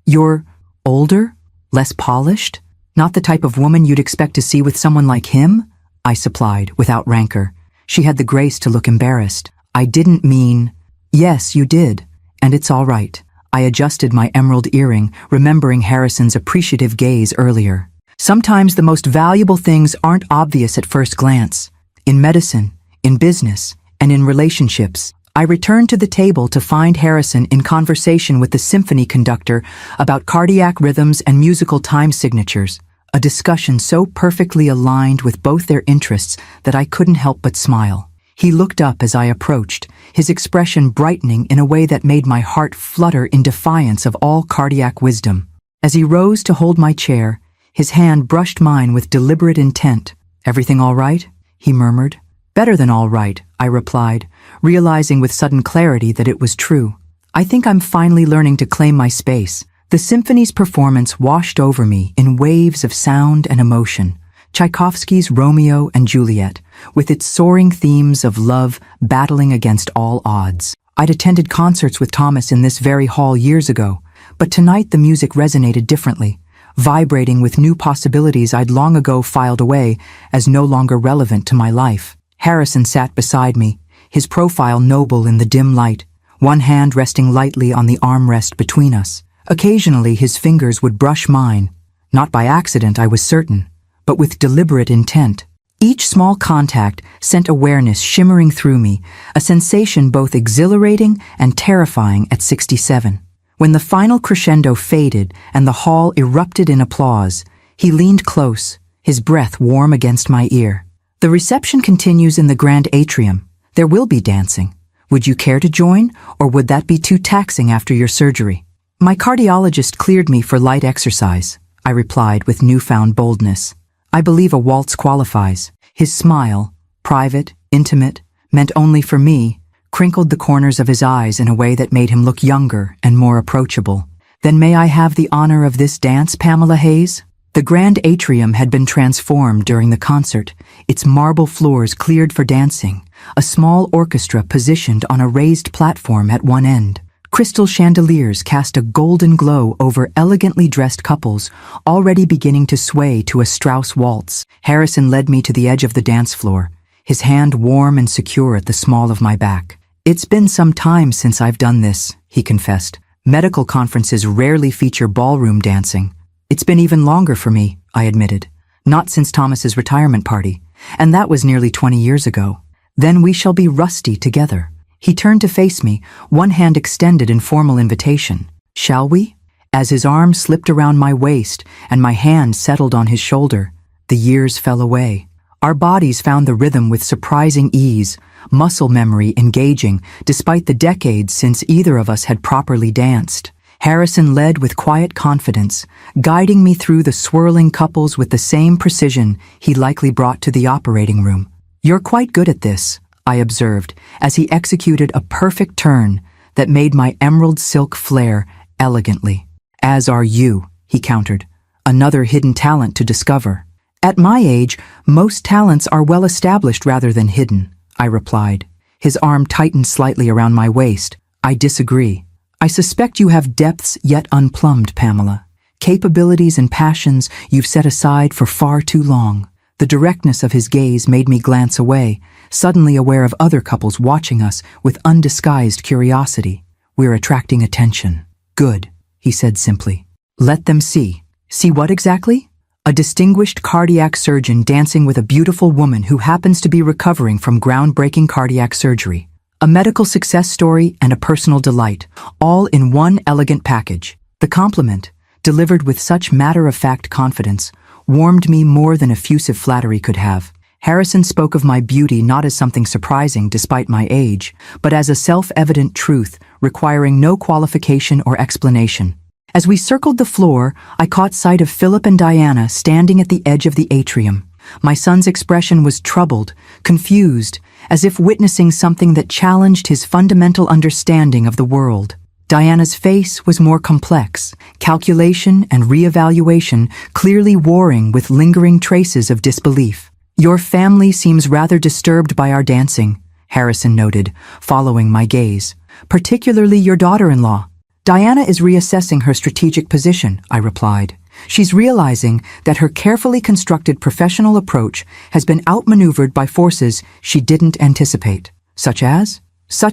you're older, less polished, not the type of woman you'd expect to see with someone like him?" I supplied, without rancor. She had the grace to look embarrassed. "I didn't mean—" "Yes, you did, and it's all right." I adjusted my emerald earring, remembering Harrison's appreciative gaze earlier. Sometimes the most valuable things aren't obvious at first glance. In medicine, in business, and in relationships. I returned to the table to find Harrison in conversation with the symphony conductor about cardiac rhythms and musical time signatures, a discussion so perfectly aligned with both their interests that I couldn't help but smile. He looked up as I approached, his expression brightening in a way that made my heart flutter in defiance of all cardiac wisdom. As he rose to hold my chair, his hand brushed mine with deliberate intent. "Everything all right?" he murmured. "Better than all right," I replied, realizing with sudden clarity that it was true. "I think I'm finally learning to claim my space, The symphony's performance washed over me in waves of sound and emotion. Tchaikovsky's Romeo and Juliet, with its soaring themes of love battling against all odds. I'd attended concerts with Thomas in this very hall years ago, but tonight the music resonated differently, vibrating with new possibilities I'd long ago filed away as no longer relevant to my life. Harrison sat beside me, his profile noble in the dim light, one hand resting lightly on the armrest between us. Occasionally his fingers would brush mine, not by accident, I was certain, but with deliberate intent. Each small contact sent awareness shimmering through me, a sensation both exhilarating and terrifying at 67. When the final crescendo faded and the hall erupted in applause, he leaned close, his breath warm against my ear. The reception continues in the grand atrium. There will be dancing. Would you care to join, or would that be too taxing after your surgery? My cardiologist cleared me for light exercise, I replied with newfound boldness. I believe a waltz qualifies. His smile, private, intimate, meant only for me, crinkled the corners of his eyes in a way that made him look younger and more approachable. Then may I have the honor of this dance, Pamela Hayes? The grand atrium had been transformed during the concert, its marble floors cleared for dancing, a small orchestra positioned on a raised platform at one end. Crystal chandeliers cast a golden glow over elegantly dressed couples, already beginning to sway to a Strauss waltz. Harrison led me to the edge of the dance floor, his hand warm and secure at the small of my back. It's been some time since I've done this, he confessed. Medical conferences rarely feature ballroom dancing. It's been even longer for me, I admitted. Not since Thomas's retirement party, and that was nearly 20 years ago. Then we shall be rusty together. He turned to face me, one hand extended in formal invitation. Shall we? As his arm slipped around my waist and my hand settled on his shoulder, the years fell away. Our bodies found the rhythm with surprising ease, muscle memory engaging, despite the decades since either of us had properly danced. Harrison led with quiet confidence, guiding me through the swirling couples with the same precision he likely brought to the operating room. You're quite good at this, I observed, as he executed a perfect turn that made my emerald silk flare elegantly. As are you, he countered, another hidden talent to discover. At my age, most talents are well established rather than hidden, I replied. His arm tightened slightly around my waist. I disagree. I suspect you have depths yet unplumbed, Pamela. Capabilities and passions you've set aside for far too long. The directness of his gaze made me glance away, suddenly aware of other couples watching us with undisguised curiosity. We're attracting attention. Good, he said simply. Let them see. See what exactly? A distinguished cardiac surgeon dancing with a beautiful woman who happens to be recovering from groundbreaking cardiac surgery. A medical success story and a personal delight, all in one elegant package. The compliment, delivered with such matter-of-fact confidence, warmed me more than effusive flattery could have. Harrison spoke of my beauty not as something surprising despite my age, but as a self-evident truth requiring no qualification or explanation. As we circled the floor, I caught sight of Philip and Diana standing at the edge of the atrium. My son's expression was troubled, confused, as if witnessing something that challenged his fundamental understanding of the world. Diana's face was more complex, calculation and reevaluation clearly warring with lingering traces of disbelief. Your family seems rather disturbed by our dancing, Harrison noted, following my gaze. Particularly your daughter-in-law. Diana is reassessing her strategic position, I replied. She's realizing that her carefully constructed professional approach has been outmaneuvered by forces she didn't anticipate. Such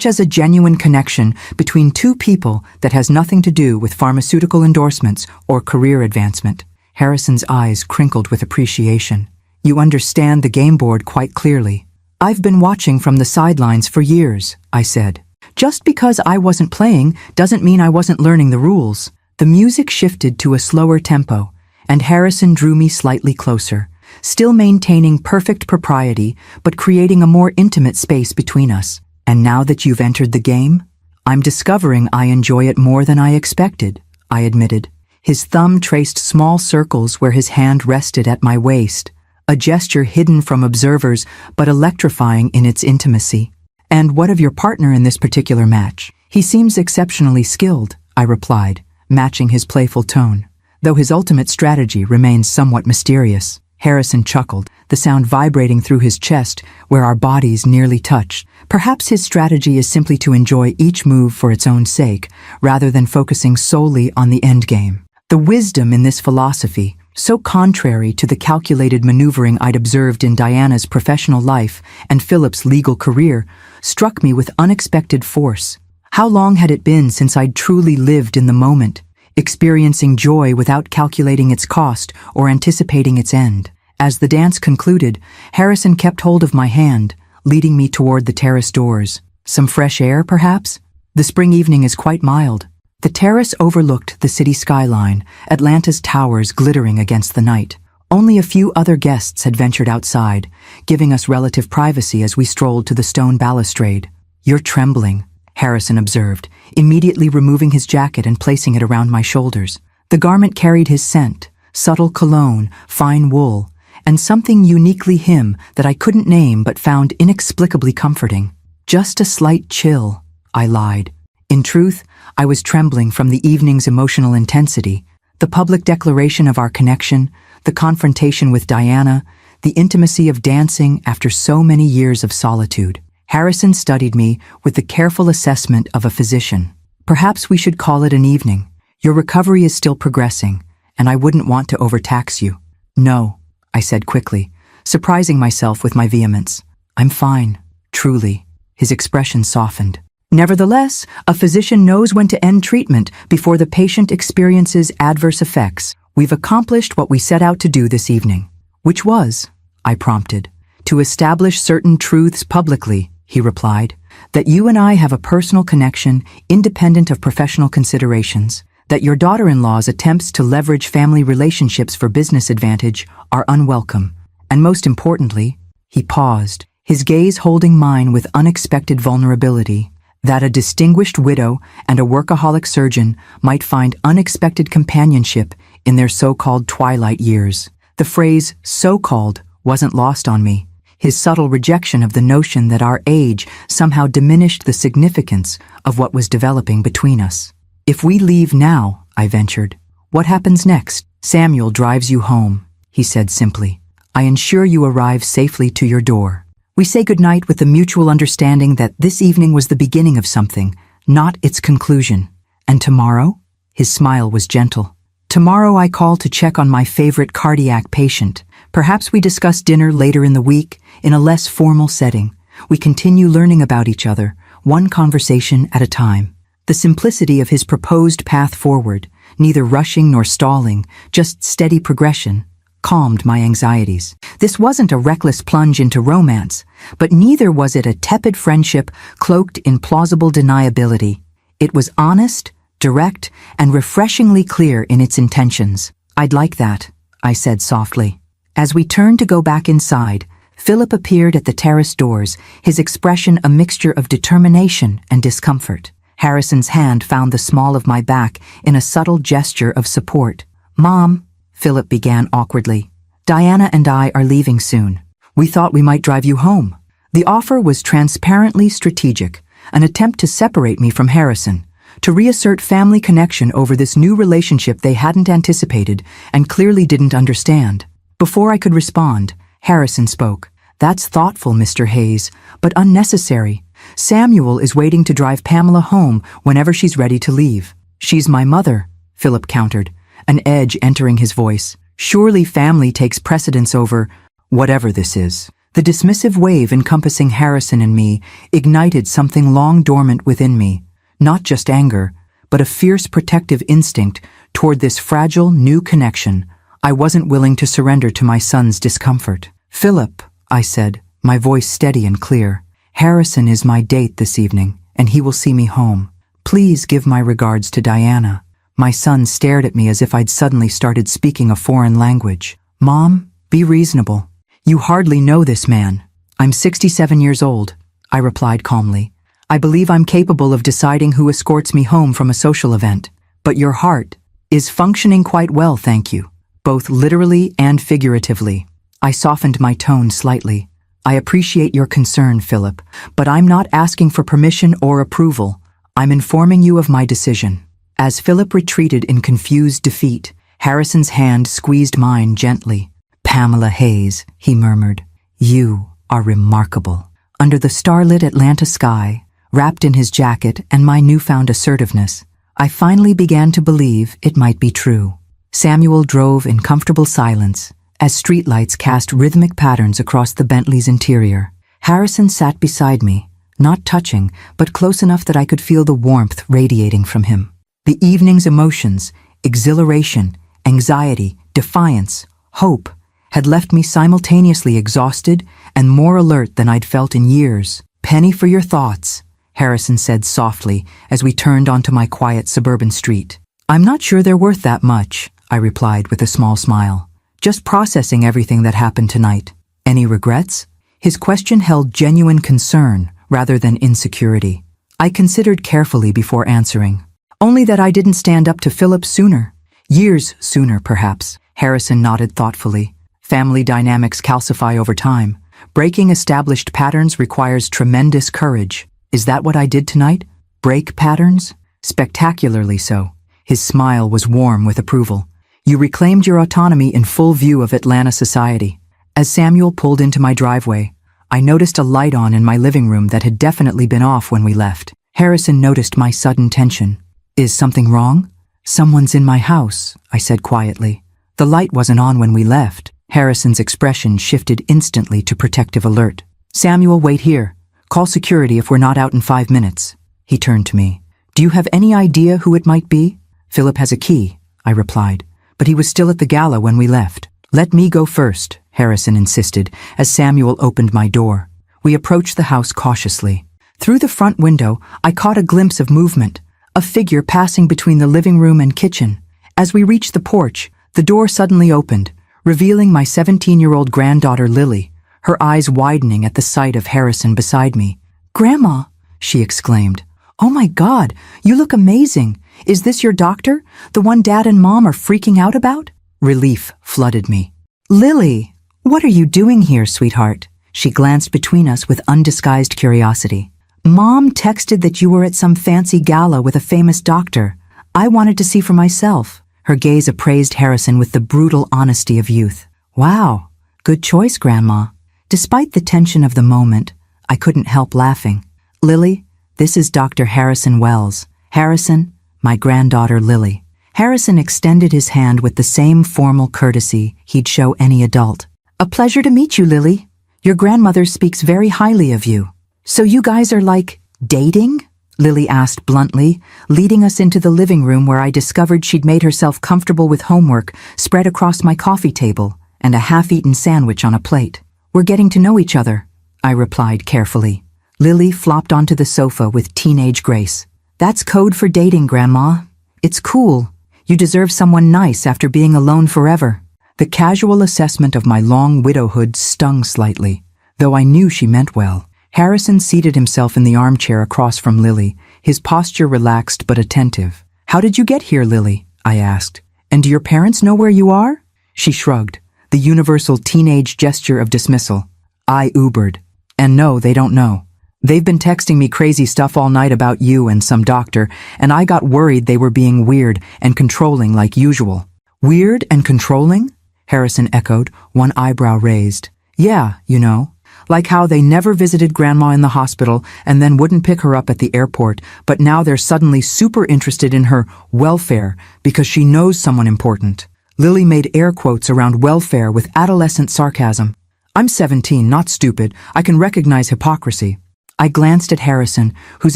as a genuine connection between two people that has nothing to do with pharmaceutical endorsements or career advancement. Harrison's eyes crinkled with appreciation. You understand the game board quite clearly. I've been watching from the sidelines for years, I said. Just because I wasn't playing doesn't mean I wasn't learning the rules. The music shifted to a slower tempo, and Harrison drew me slightly closer, still maintaining perfect propriety, but creating a more intimate space between us. And now that you've entered the game, I'm discovering I enjoy it more than I expected, I admitted. His thumb traced small circles where his hand rested at my waist, a gesture hidden from observers but electrifying in its intimacy. And what of your partner in this particular match? He seems exceptionally skilled, I replied, matching his playful tone, though his ultimate strategy remains somewhat mysterious. Harrison chuckled, the sound vibrating through his chest where our bodies nearly touched. Perhaps his strategy is simply to enjoy each move for its own sake, rather than focusing solely on the endgame. The wisdom in this philosophy, so contrary to the calculated maneuvering I'd observed in Diana's professional life and Philip's legal career, struck me with unexpected force. How long had it been since I'd truly lived in the moment, experiencing joy without calculating its cost or anticipating its end? As the dance concluded, Harrison kept hold of my hand, leading me toward the terrace doors. Some fresh air, perhaps? The spring evening is quite mild. The terrace overlooked the city skyline, Atlanta's towers glittering against the night. Only a few other guests had ventured outside, giving us relative privacy as we strolled to the stone balustrade. "You're trembling," Harrison observed, immediately removing his jacket and placing it around my shoulders. The garment carried his scent, subtle cologne, fine wool, and something uniquely him that I couldn't name but found inexplicably comforting. "Just a slight chill," I lied. In truth, I was trembling from the evening's emotional intensity, the public declaration of our connection, the confrontation with Diana, the intimacy of dancing after so many years of solitude. Harrison studied me with the careful assessment of a physician. "Perhaps we should call it an evening. Your recovery is still progressing, and I wouldn't want to overtax you." "No," I said quickly, surprising myself with my vehemence. "I'm fine, truly." His expression softened. "Nevertheless, a physician knows when to end treatment before the patient experiences adverse effects. We've accomplished what we set out to do this evening." "Which was?" I prompted. "To establish certain truths publicly," he replied. "That you and I have a personal connection independent of professional considerations. That your daughter-in-law's attempts to leverage family relationships for business advantage are unwelcome. And most importantly," he paused, his gaze holding mine with unexpected vulnerability, "that a distinguished widow and a workaholic surgeon might find unexpected companionship in their so-called twilight years." The phrase "so-called" wasn't lost on me. His subtle rejection of the notion that our age somehow diminished the significance of what was developing between us. "If we leave now," I ventured, "what happens next?" "Samuel drives you home," he said simply. "I ensure you arrive safely to your door. We say goodnight with the mutual understanding that this evening was the beginning of something, not its conclusion. And tomorrow?" His smile was gentle. "Tomorrow I call to check on my favorite cardiac patient. Perhaps we discuss dinner later in the week, in a less formal setting. We continue learning about each other, one conversation at a time." The simplicity of his proposed path forward, neither rushing nor stalling, just steady progression, calmed my anxieties. This wasn't a reckless plunge into romance, but neither was it a tepid friendship cloaked in plausible deniability. It was honest, direct, and refreshingly clear in its intentions. "I'd like that," I said softly. As we turned to go back inside, Philip appeared at the terrace doors, his expression a mixture of determination and discomfort. Harrison's hand found the small of my back in a subtle gesture of support. "Mom," Philip began awkwardly, "Diana and I are leaving soon. We thought we might drive you home." The offer was transparently strategic, an attempt to separate me from Harrison, to reassert family connection over this new relationship they hadn't anticipated and clearly didn't understand. Before I could respond, Harrison spoke. "That's thoughtful, Mr. Hayes, but unnecessary. Samuel is waiting to drive Pamela home whenever she's ready to leave." "She's my mother," Philip countered, an edge entering his voice. "Surely family takes precedence over whatever this is." The dismissive wave encompassing Harrison and me ignited something long dormant within me, not just anger, but a fierce protective instinct toward this fragile new connection. I wasn't willing to surrender to my son's discomfort. "Philip," I said, my voice steady and clear, "Harrison is my date this evening, and he will see me home. Please give my regards to Diana." My son stared at me as if I'd suddenly started speaking a foreign language. "Mom, be reasonable. You hardly know this man." "I'm 67 years old," I replied calmly. "I believe I'm capable of deciding who escorts me home from a social event. But your heart is functioning quite well, thank you, both literally and figuratively." I softened my tone slightly. "I appreciate your concern, Philip, but I'm not asking for permission or approval. I'm informing you of my decision." As Philip retreated in confused defeat, Harrison's hand squeezed mine gently. "Pamela Hayes," he murmured, "you are remarkable." Under the starlit Atlanta sky, wrapped in his jacket and my newfound assertiveness, I finally began to believe it might be true. Samuel drove in comfortable silence as streetlights cast rhythmic patterns across the Bentley's interior. Harrison sat beside me, not touching, but close enough that I could feel the warmth radiating from him. The evening's emotions, exhilaration, anxiety, defiance, hope, had left me simultaneously exhausted and more alert than I'd felt in years. "Penny for your thoughts," Harrison said softly as we turned onto my quiet suburban street. "I'm not sure they're worth that much," I replied with a small smile. "Just processing everything that happened tonight. Any regrets?" His question held genuine concern rather than insecurity. I considered carefully before answering. "Only that I didn't stand up to Philip sooner. Years sooner, perhaps." Harrison nodded thoughtfully. "Family dynamics calcify over time. Breaking established patterns requires tremendous courage. Is that what I did tonight? Break patterns?" "Spectacularly so." His smile was warm with approval. "You reclaimed your autonomy in full view of Atlanta society." As Samuel pulled into my driveway, I noticed a light on in my living room that had definitely been off when we left. Harrison noticed my sudden tension. "Is something wrong?" "Someone's in my house," I said quietly. "The light wasn't on when we left." Harrison's expression shifted instantly to protective alert. "Samuel, wait here. Call security if we're not out in 5 minutes." He turned to me. "Do you have any idea who it might be?" "Philip has a key," I replied, "but he was still at the gala when we left." "Let me go first," Harrison insisted as Samuel opened my door. We approached the house cautiously. Through the front window, I caught a glimpse of movement, a figure passing between the living room and kitchen. As we reached the porch, the door suddenly opened, revealing my 17-year-old granddaughter Lily, her eyes widening at the sight of Harrison beside me. "Grandma," she exclaimed. "Oh my God, you look amazing. Is this your doctor? The one Dad and Mom are freaking out about?" Relief flooded me. "Lily, what are you doing here, sweetheart?" She glanced between us with undisguised curiosity. "Mom texted that you were at some fancy gala with a famous doctor. I wanted to see for myself." Her gaze appraised Harrison with the brutal honesty of youth. "Wow, good choice, Grandma." Despite the tension of the moment, I couldn't help laughing. "Lily, this is Dr. Harrison Wells. Harrison, my granddaughter Lily." Harrison extended his hand with the same formal courtesy he'd show any adult. "A pleasure to meet you, Lily. Your grandmother speaks very highly of you." "So you guys are like, dating?" Lily asked bluntly, leading us into the living room where I discovered she'd made herself comfortable with homework spread across my coffee table and a half-eaten sandwich on a plate. "We're getting to know each other," I replied carefully. Lily flopped onto the sofa with teenage grace. "That's code for dating, Grandma. It's cool. You deserve someone nice after being alone forever." The casual assessment of my long widowhood stung slightly, though I knew she meant well. Harrison seated himself in the armchair across from Lily, his posture relaxed but attentive. "How did you get here, Lily?" I asked. "And do your parents know where you are?" She shrugged, the universal teenage gesture of dismissal. I Ubered. "And no, they don't know. They've been texting me crazy stuff all night about you and some doctor, and I got worried they were being weird and controlling like usual." "Weird and controlling?" Harrison echoed, one eyebrow raised. "Yeah, you know. Like how they never visited Grandma in the hospital and then wouldn't pick her up at the airport, but now they're suddenly super interested in her welfare because she knows someone important." Lily made air quotes around welfare with adolescent sarcasm. "I'm 17, not stupid. I can recognize hypocrisy." I glanced at Harrison, whose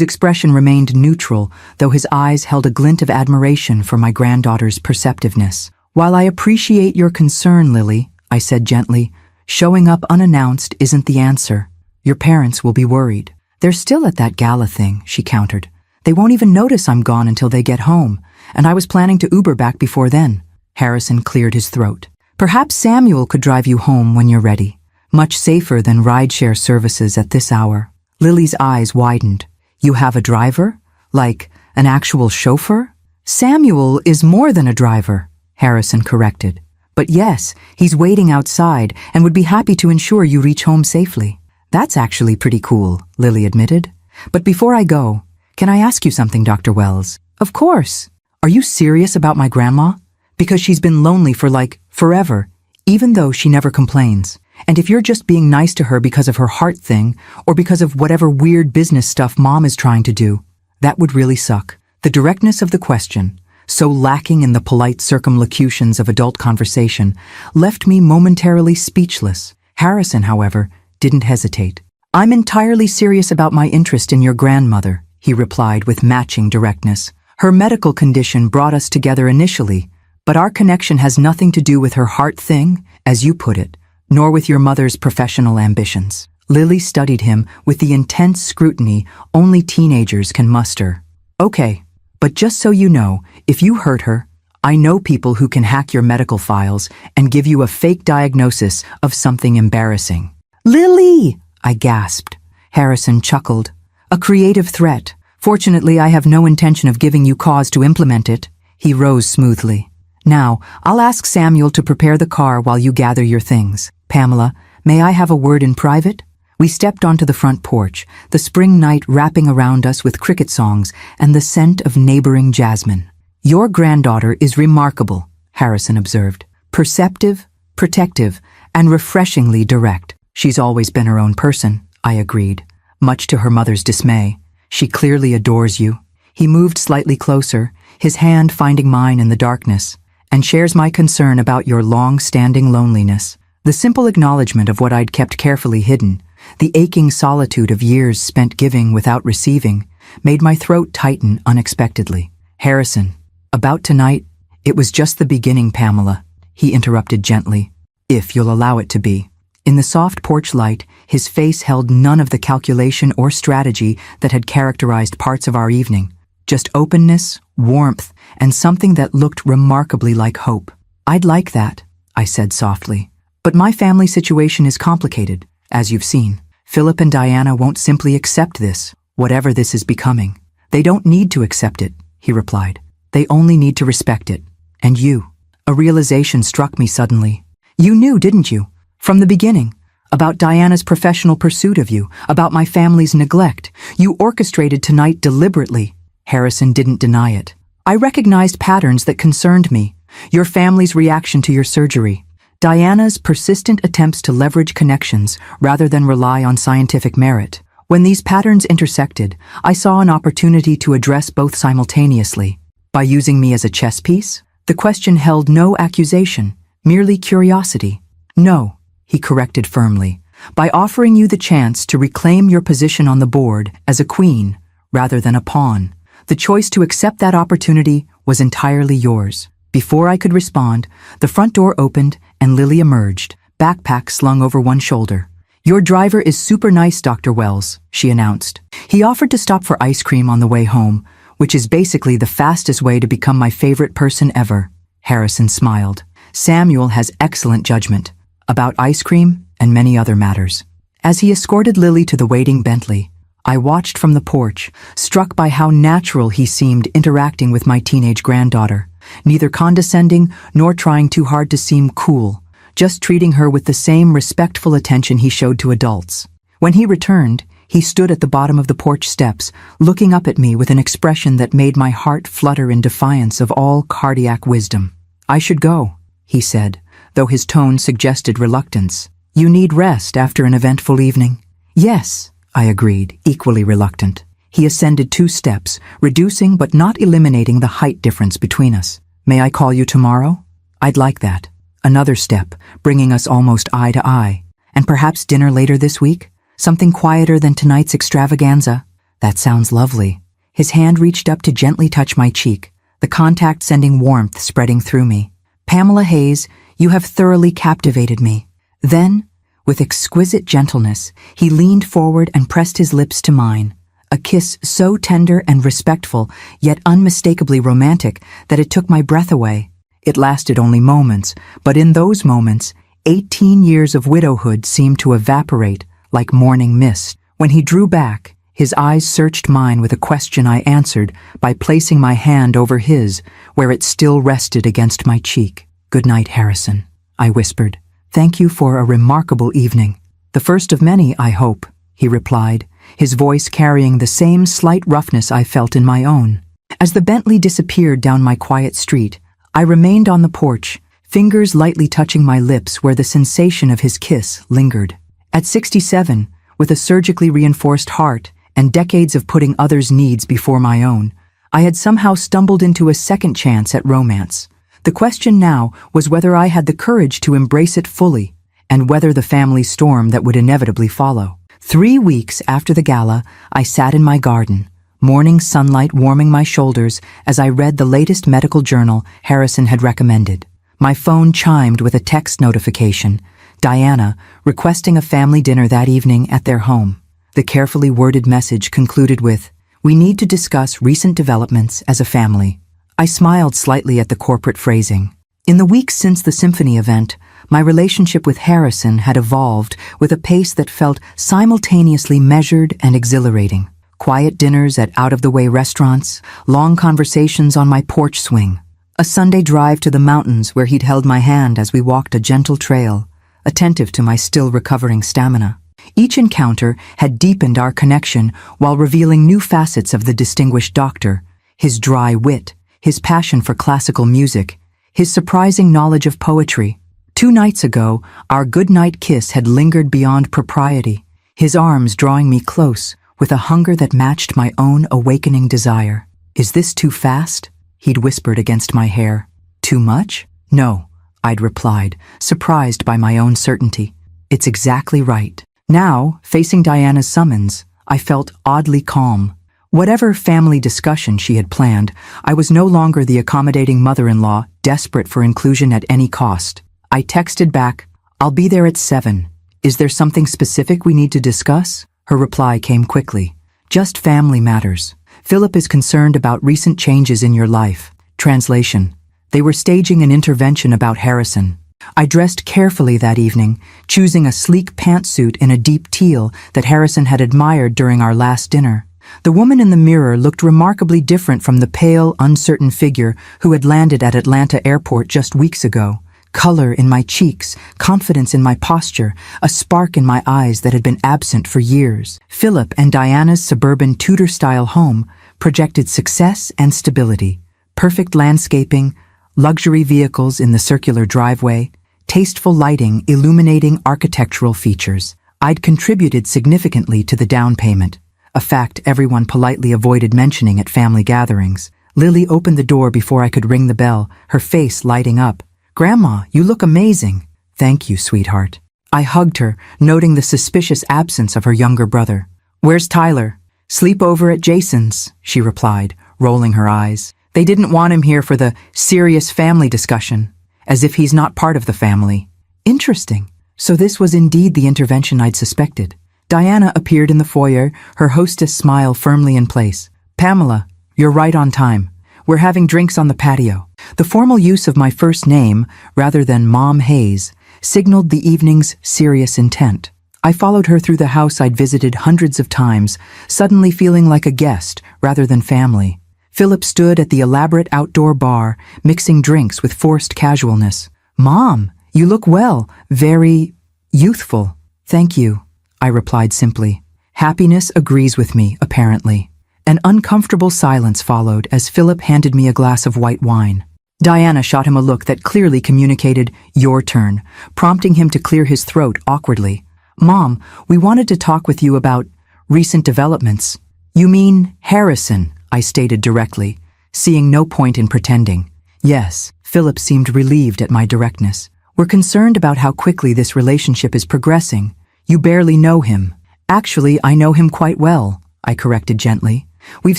expression remained neutral, though his eyes held a glint of admiration for my granddaughter's perceptiveness. "While I appreciate your concern, Lily," I said gently, "showing up unannounced isn't the answer. Your parents will be worried." "They're still at that gala thing," she countered. "They won't even notice I'm gone until they get home, and I was planning to Uber back before then." Harrison cleared his throat. "Perhaps Samuel could drive you home when you're ready. Much safer than rideshare services at this hour." Lily's eyes widened. "You have a driver? Like an actual chauffeur?" "Samuel is more than a driver," Harrison corrected. "But yes, he's waiting outside and would be happy to ensure you reach home safely." "That's actually pretty cool," Lily admitted. "But before I go, can I ask you something, Dr. Wells?" "Of course. Are you serious about my grandma? Because she's been lonely for forever, even though she never complains. And if you're just being nice to her because of her heart thing, or because of whatever weird business stuff Mom is trying to do, that would really suck. The directness of the question, so lacking in the polite circumlocutions of adult conversation, left me momentarily speechless. Harrison, however, didn't hesitate. I'm entirely serious about my interest in your grandmother, he replied with matching directness. Her medical condition brought us together initially, but our connection has nothing to do with her heart thing, as you put it, nor with your mother's professional ambitions. Lily studied him with the intense scrutiny only teenagers can muster. Okay, but just so you know, if you hurt her, I know people who can hack your medical files and give you a fake diagnosis of something embarrassing. Lily! I gasped. Harrison chuckled. A creative threat. Fortunately, I have no intention of giving you cause to implement it. He rose smoothly. Now, I'll ask Samuel to prepare the car while you gather your things. Pamela, may I have a word in private? We stepped onto the front porch, the spring night wrapping around us with cricket songs and the scent of neighboring jasmine. Your granddaughter is remarkable, Harrison observed. Perceptive, protective, and refreshingly direct. She's always been her own person, I agreed, much to her mother's dismay. She clearly adores you. He moved slightly closer, his hand finding mine in the darkness, and shares my concern about your long-standing loneliness. The simple acknowledgement of what I'd kept carefully hidden, the aching solitude of years spent giving without receiving, made my throat tighten unexpectedly. Harrison, about tonight, it was just the beginning, Pamela, he interrupted gently, if you'll allow it to be. In the soft porch light, his face held none of the calculation or strategy that had characterized parts of our evening, just openness, warmth, and something that looked remarkably like hope. I'd like that, I said softly. But my family situation is complicated, as you've seen. Philip and Diana won't simply accept this, whatever this is becoming. They don't need to accept it, he replied. They only need to respect it. And you. A realization struck me suddenly. You knew, didn't you? From the beginning. About Diana's professional pursuit of you, about my family's neglect. You orchestrated tonight deliberately. Harrison didn't deny it. I recognized patterns that concerned me. Your family's reaction to your surgery. Diana's persistent attempts to leverage connections rather than rely on scientific merit. When these patterns intersected, I saw an opportunity to address both simultaneously. By using me as a chess piece? The question held no accusation, merely curiosity. No, he corrected firmly. By offering you the chance to reclaim your position on the board as a queen rather than a pawn. The choice to accept that opportunity was entirely yours. Before I could respond, the front door opened and Lily emerged, backpack slung over one shoulder. Your driver is super nice, Dr. Wells, she announced. He offered to stop for ice cream on the way home, which is basically the fastest way to become my favorite person ever. Harrison smiled. Samuel has excellent judgment about ice cream and many other matters. As he escorted Lily to the waiting Bentley, I watched from the porch, struck by how natural he seemed interacting with my teenage granddaughter, neither condescending nor trying too hard to seem cool, just treating her with the same respectful attention he showed to adults. When he returned, he stood at the bottom of the porch steps, looking up at me with an expression that made my heart flutter in defiance of all cardiac wisdom. I should go, he said, though his tone suggested reluctance. You need rest after an eventful evening. Yes, I agreed, equally reluctant. He ascended 2 steps, reducing but not eliminating the height difference between us. May I call you tomorrow? I'd like that. Another step, bringing us almost eye to eye. And perhaps dinner later this week? Something quieter than tonight's extravaganza? That sounds lovely. His hand reached up to gently touch my cheek, the contact sending warmth spreading through me. Pamela Hayes, you have thoroughly captivated me. Then, with exquisite gentleness, he leaned forward and pressed his lips to mine. A kiss so tender and respectful, yet unmistakably romantic, that it took my breath away. It lasted only moments, but in those moments, 18 years of widowhood seemed to evaporate like morning mist. When he drew back, his eyes searched mine with a question I answered by placing my hand over his, where it still rested against my cheek. Good night, Harrison, I whispered. Thank you for a remarkable evening. The first of many, I hope, he replied, his voice carrying the same slight roughness I felt in my own. As the Bentley disappeared down my quiet street, I remained on the porch, fingers lightly touching my lips where the sensation of his kiss lingered. At 67, with a surgically reinforced heart and decades of putting others' needs before my own, I had somehow stumbled into a second chance at romance. The question now was whether I had the courage to embrace it fully, and weather the family storm that would inevitably follow. 3 weeks after the gala, I sat in my garden, morning sunlight warming my shoulders as I read the latest medical journal Harrison had recommended. My phone chimed with a text notification, Diana requesting a family dinner that evening at their home. The carefully worded message concluded with, "We need to discuss recent developments as a family." I smiled slightly at the corporate phrasing. In the weeks since the symphony event, my relationship with Harrison had evolved with a pace that felt simultaneously measured and exhilarating. Quiet dinners at out-of-the-way restaurants, long conversations on my porch swing, a Sunday drive to the mountains where he'd held my hand as we walked a gentle trail, attentive to my still recovering stamina. Each encounter had deepened our connection while revealing new facets of the distinguished doctor, his dry wit, his passion for classical music, his surprising knowledge of poetry. 2 nights ago, our goodnight kiss had lingered beyond propriety, his arms drawing me close with a hunger that matched my own awakening desire. "Is this too fast?" he'd whispered against my hair. "Too much?" "No," I'd replied, surprised by my own certainty. "It's exactly right." Now, facing Diana's summons, I felt oddly calm. Whatever family discussion she had planned, I was no longer the accommodating mother-in-law desperate for inclusion at any cost. I texted back, "I'll be there at 7. Is there something specific we need to discuss?" Her reply came quickly. "Just family matters. Philip is concerned about recent changes in your life." Translation: They were staging an intervention about Harrison. I dressed carefully that evening, choosing a sleek pantsuit in a deep teal that Harrison had admired during our last dinner. The woman in the mirror looked remarkably different from the pale, uncertain figure who had landed at Atlanta airport just weeks ago. Color in my cheeks, confidence in my posture, a spark in my eyes that had been absent for years. Philip and Diana's suburban Tudor-style home projected success and stability. Perfect landscaping, luxury vehicles in the circular driveway, tasteful lighting illuminating architectural features. I'd contributed significantly to the down payment, a fact everyone politely avoided mentioning at family gatherings. Lily opened the door before I could ring the bell, her face lighting up. "Grandma, you look amazing." "Thank you, sweetheart." I hugged her, noting the suspicious absence of her younger brother. "Where's Tyler?" "Sleep over at Jason's," she replied, rolling her eyes. "They didn't want him here for the serious family discussion, as if he's not part of the family." Interesting. So this was indeed the intervention I'd suspected. Diana appeared in the foyer, her hostess smile firmly in place. "Pamela, you're right on time. We're having drinks on the patio." The formal use of my first name, rather than Mom Hayes, signaled the evening's serious intent. I followed her through the house I'd visited hundreds of times, suddenly feeling like a guest rather than family. Philip stood at the elaborate outdoor bar, mixing drinks with forced casualness. "Mom, you look well, very youthful." "Thank you," I replied simply. Happiness agrees with me, apparently. An uncomfortable silence followed as Philip handed me a glass of white wine. Diana shot him a look that clearly communicated, "Your turn," prompting him to clear his throat awkwardly. "Mom, we wanted to talk with you about recent developments." "You mean Harrison?" I stated directly, seeing no point in pretending. "Yes." Philip seemed relieved at my directness. "We're concerned about how quickly this relationship is progressing. You barely know him." "Actually, I know him quite well," I corrected gently. "We've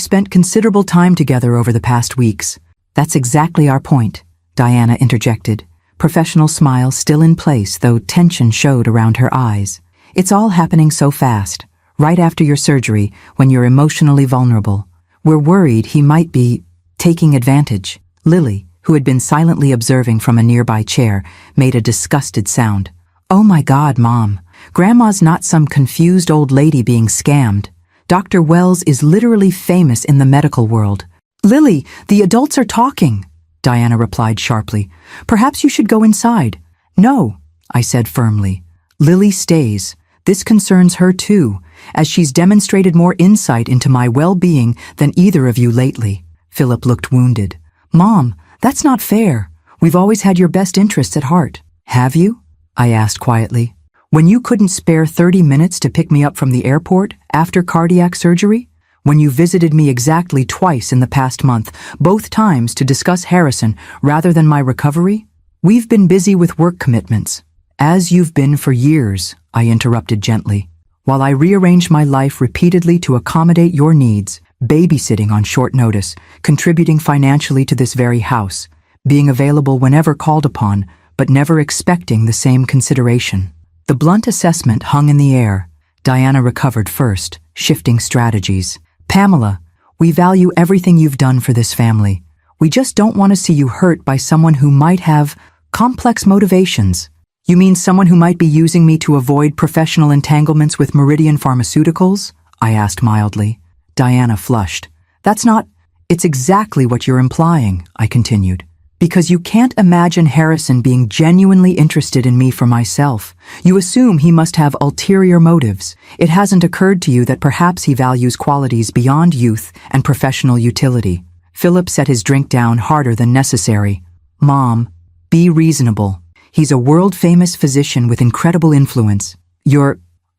spent considerable time together over the past weeks." "That's exactly our point," Diana interjected, professional smile still in place though tension showed around her eyes. "It's all happening so fast, right after your surgery when you're emotionally vulnerable. We're worried he might be taking advantage." Lily, who had been silently observing from a nearby chair, made a disgusted sound. "Oh my God, Mom. Grandma's not some confused old lady being scammed. Dr. Wells is literally famous in the medical world." "Lily, the adults are talking," Diana replied sharply. "Perhaps you should go inside." "No," I said firmly. "Lily stays. This concerns her too, as she's demonstrated more insight into my well-being than either of you lately." Philip looked wounded. Mom, that's not fair. We've always had your best interests at heart. Have you? I asked quietly. When you couldn't spare 30 minutes to pick me up from the airport after cardiac surgery? When you visited me exactly twice in the past month, both times to discuss Harrison rather than my recovery? We've been busy with work commitments. As you've been for years, I interrupted gently. While I rearranged my life repeatedly to accommodate your needs, babysitting on short notice, contributing financially to this very house, being available whenever called upon, but never expecting the same consideration. The blunt assessment hung in the air. Diana recovered first, shifting strategies. Pamela, we value everything you've done for this family. We just don't want to see you hurt by someone who might have complex motivations. You mean someone who might be using me to avoid professional entanglements with Meridian Pharmaceuticals? I asked mildly. Diana flushed. It's exactly what you're implying, I continued. Because you can't imagine Harrison being genuinely interested in me for myself. You assume he must have ulterior motives. It hasn't occurred to you that perhaps he values qualities beyond youth and professional utility. Philip set his drink down harder than necessary. Mom, be reasonable. He's a world-famous physician with incredible influence.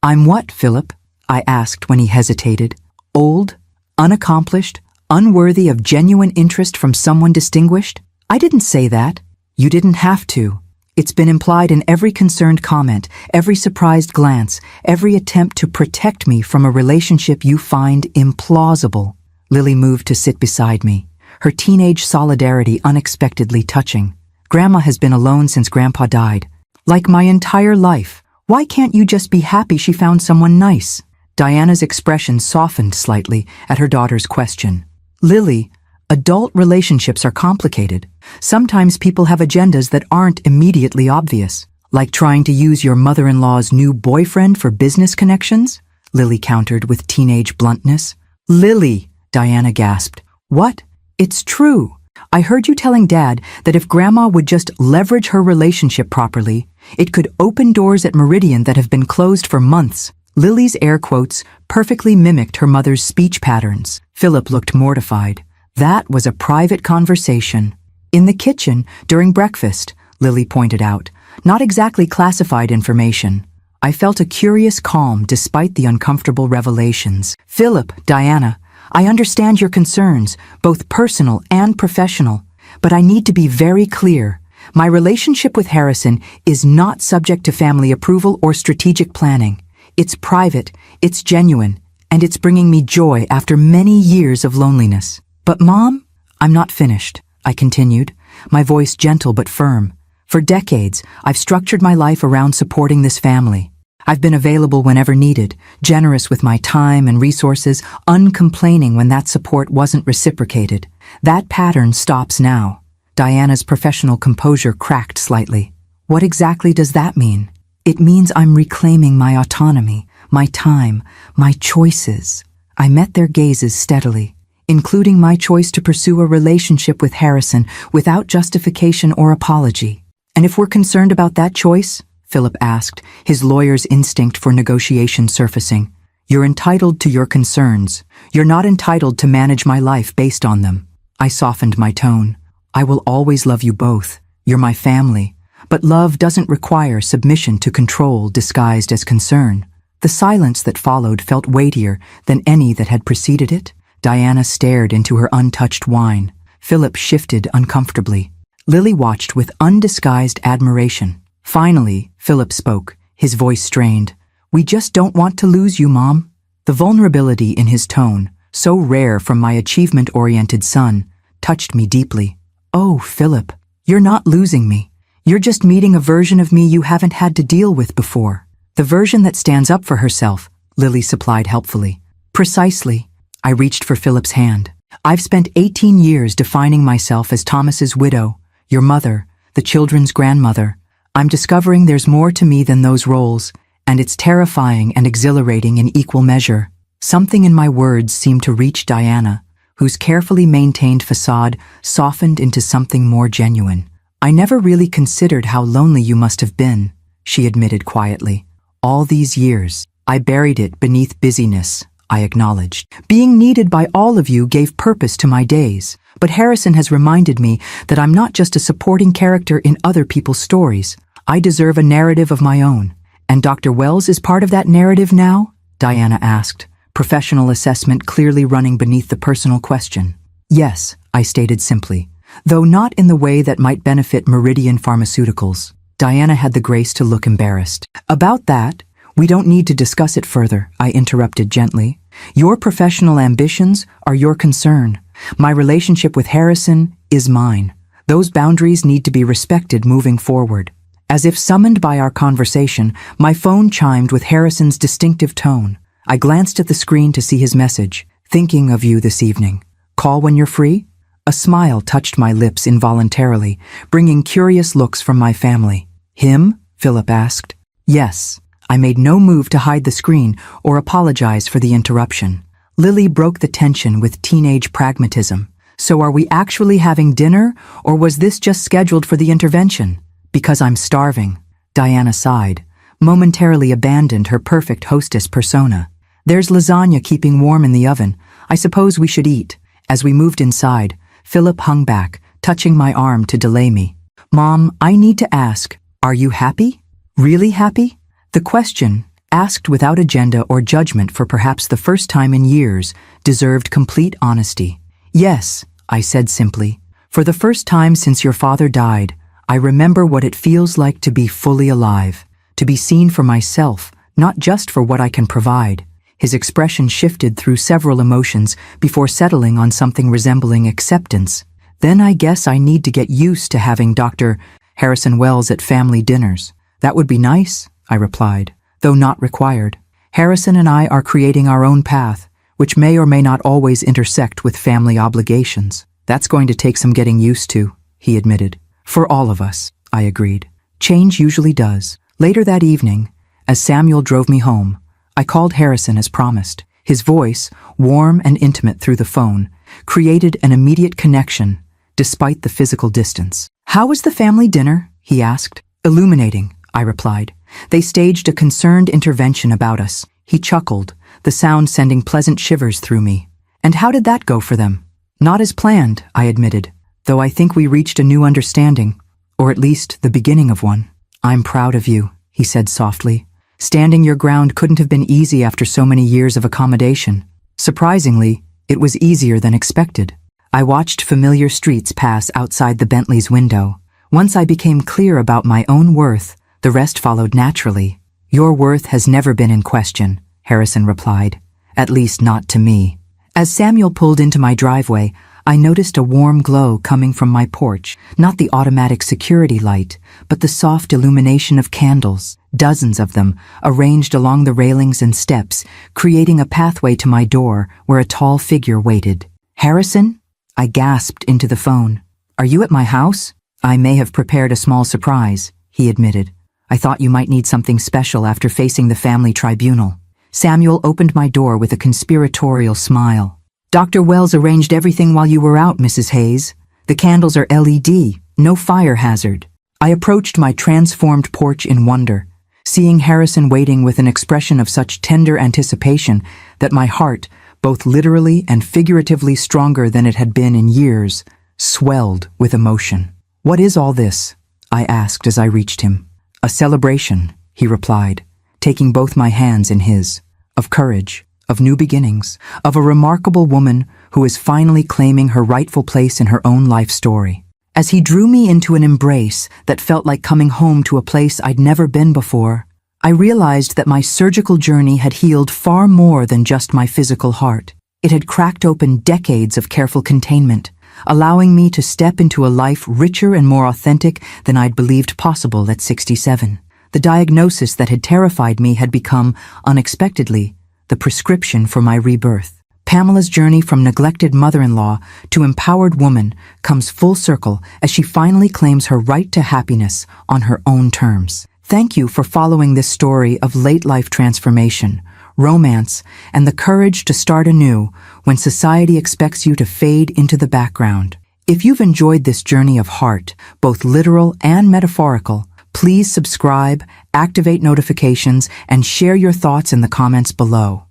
I'm what, Philip? I asked when he hesitated. Old, unaccomplished, unworthy of genuine interest from someone distinguished? I didn't say that. You didn't have to. It's been implied in every concerned comment, every surprised glance, every attempt to protect me from a relationship you find implausible. Lily moved to sit beside me, her teenage solidarity unexpectedly touching. Grandma has been alone since Grandpa died. Like my entire life. Why can't you just be happy she found someone nice? Diana's expression softened slightly at her daughter's question. Lily, adult relationships are complicated. Sometimes people have agendas that aren't immediately obvious, like trying to use your mother-in-law's new boyfriend for business connections, Lily countered with teenage bluntness. Lily, Diana gasped. What? It's true. I heard you telling Dad that if Grandma would just leverage her relationship properly, it could open doors at Meridian that have been closed for months. Lily's air quotes perfectly mimicked her mother's speech patterns. Philip looked mortified. That was a private conversation. In the kitchen, during breakfast, Lily pointed out. Not exactly classified information. I felt a curious calm despite the uncomfortable revelations. Philip, Diana, I understand your concerns, both personal and professional, but I need to be very clear. My relationship with Harrison is not subject to family approval or strategic planning. It's private, it's genuine, and it's bringing me joy after many years of loneliness. But Mom, I'm not finished, I continued, my voice gentle but firm. For decades, I've structured my life around supporting this family. I've been available whenever needed, generous with my time and resources, uncomplaining when that support wasn't reciprocated. That pattern stops now. Diana's professional composure cracked slightly. What exactly does that mean? It means I'm reclaiming my autonomy, my time, my choices. I met their gazes steadily, including my choice to pursue a relationship with Harrison without justification or apology. And if we're concerned about that choice, Philip asked, his lawyer's instinct for negotiation surfacing, you're entitled to your concerns. You're not entitled to manage my life based on them. I softened my tone. I will always love you both. You're my family. But love doesn't require submission to control disguised as concern. The silence that followed felt weightier than any that had preceded it. Diana stared into her untouched wine. Philip shifted uncomfortably. Lily watched with undisguised admiration. Finally, Philip spoke, his voice strained. We just don't want to lose you, Mom. The vulnerability in his tone, so rare from my achievement-oriented son, touched me deeply. Oh, Philip, you're not losing me. You're just meeting a version of me you haven't had to deal with before. The version that stands up for herself, Lily supplied helpfully. Precisely. I reached for Philip's hand. I've spent 18 years defining myself as Thomas's widow, your mother, the children's grandmother. I'm discovering there's more to me than those roles, and it's terrifying and exhilarating in equal measure. Something in my words seemed to reach Diana, whose carefully maintained facade softened into something more genuine. I never really considered how lonely you must have been, she admitted quietly. All these years, I buried it beneath busyness, I acknowledged. Being needed by all of you gave purpose to my days, But Harrison has reminded me that I'm not just a supporting character in other people's stories. I deserve a narrative of my own. And Dr. Wells is part of that narrative now? Diana asked, professional assessment clearly running beneath the personal question. Yes, I stated simply, though not in the way that might benefit Meridian Pharmaceuticals. Diana had the grace to look embarrassed. About that, we don't need to discuss it further, I interrupted gently. Your professional ambitions are your concern. My relationship with Harrison is mine. Those boundaries need to be respected moving forward. As if summoned by our conversation, my phone chimed with Harrison's distinctive tone. I glanced at the screen to see his message. Thinking of you this evening. Call when you're free? A smile touched my lips involuntarily, bringing curious looks from my family. Him? Philip asked. Yes. I made no move to hide the screen or apologize for the interruption. Lily broke the tension with teenage pragmatism. So are we actually having dinner, or was this just scheduled for the intervention? Because I'm starving. Diana sighed, momentarily abandoned her perfect hostess persona. There's lasagna keeping warm in the oven. I suppose we should eat. As we moved inside, Philip hung back, touching my arm to delay me. Mom, I need to ask, are you happy? Really happy? The question, asked without agenda or judgment for perhaps the first time in years, deserved complete honesty. Yes, I said simply. For the first time since your father died, I remember what it feels like to be fully alive, to be seen for myself, not just for what I can provide. His expression shifted through several emotions before settling on something resembling acceptance. Then I guess I need to get used to having Dr. Harrison Wells at family dinners. That would be nice, I replied, though not required. Harrison and I are creating our own path, which may or may not always intersect with family obligations. That's going to take some getting used to, he admitted. For all of us, I agreed. Change usually does. Later that evening, as Samuel drove me home, I called Harrison as promised. His voice, warm and intimate through the phone, created an immediate connection, despite the physical distance. How was the family dinner? He asked. Illuminating, I replied. They staged a concerned intervention about us. He chuckled, the sound sending pleasant shivers through me. And how did that go for them? Not as planned, I admitted, though I think we reached a new understanding, or at least the beginning of one. I'm proud of you, he said softly. Standing your ground couldn't have been easy after so many years of accommodation. Surprisingly, it was easier than expected. I watched familiar streets pass outside the Bentley's window. Once I became clear about my own worth, the rest followed naturally. Your worth has never been in question, Harrison replied. At least not to me. As Samuel pulled into my driveway, I noticed a warm glow coming from my porch, not the automatic security light, but the soft illumination of candles, dozens of them, arranged along the railings and steps, creating a pathway to my door where a tall figure waited. Harrison? I gasped into the phone. Are you at my house? I may have prepared a small surprise, he admitted. I thought you might need something special after facing the family tribunal. Samuel opened my door with a conspiratorial smile. Dr. Wells arranged everything while you were out, Mrs. Hayes. The candles are LED, no fire hazard. I approached my transformed porch in wonder, seeing Harrison waiting with an expression of such tender anticipation that my heart, both literally and figuratively stronger than it had been in years, swelled with emotion. What is all this? I asked as I reached him. A celebration, he replied, taking both my hands in his, of courage, of new beginnings, of a remarkable woman who is finally claiming her rightful place in her own life story. As he drew me into an embrace that felt like coming home to a place I'd never been before, I realized that my surgical journey had healed far more than just my physical heart. It had cracked open decades of careful containment, allowing me to step into a life richer and more authentic than I'd believed possible at 67. The diagnosis that had terrified me had become, unexpectedly, the prescription for my rebirth. Pamela's journey from neglected mother-in-law to empowered woman comes full circle as she finally claims her right to happiness on her own terms. Thank you for following this story of late-life transformation, romance, and the courage to start anew when society expects you to fade into the background. If you've enjoyed this journey of heart, both literal and metaphorical, please subscribe, activate notifications, and share your thoughts in the comments below.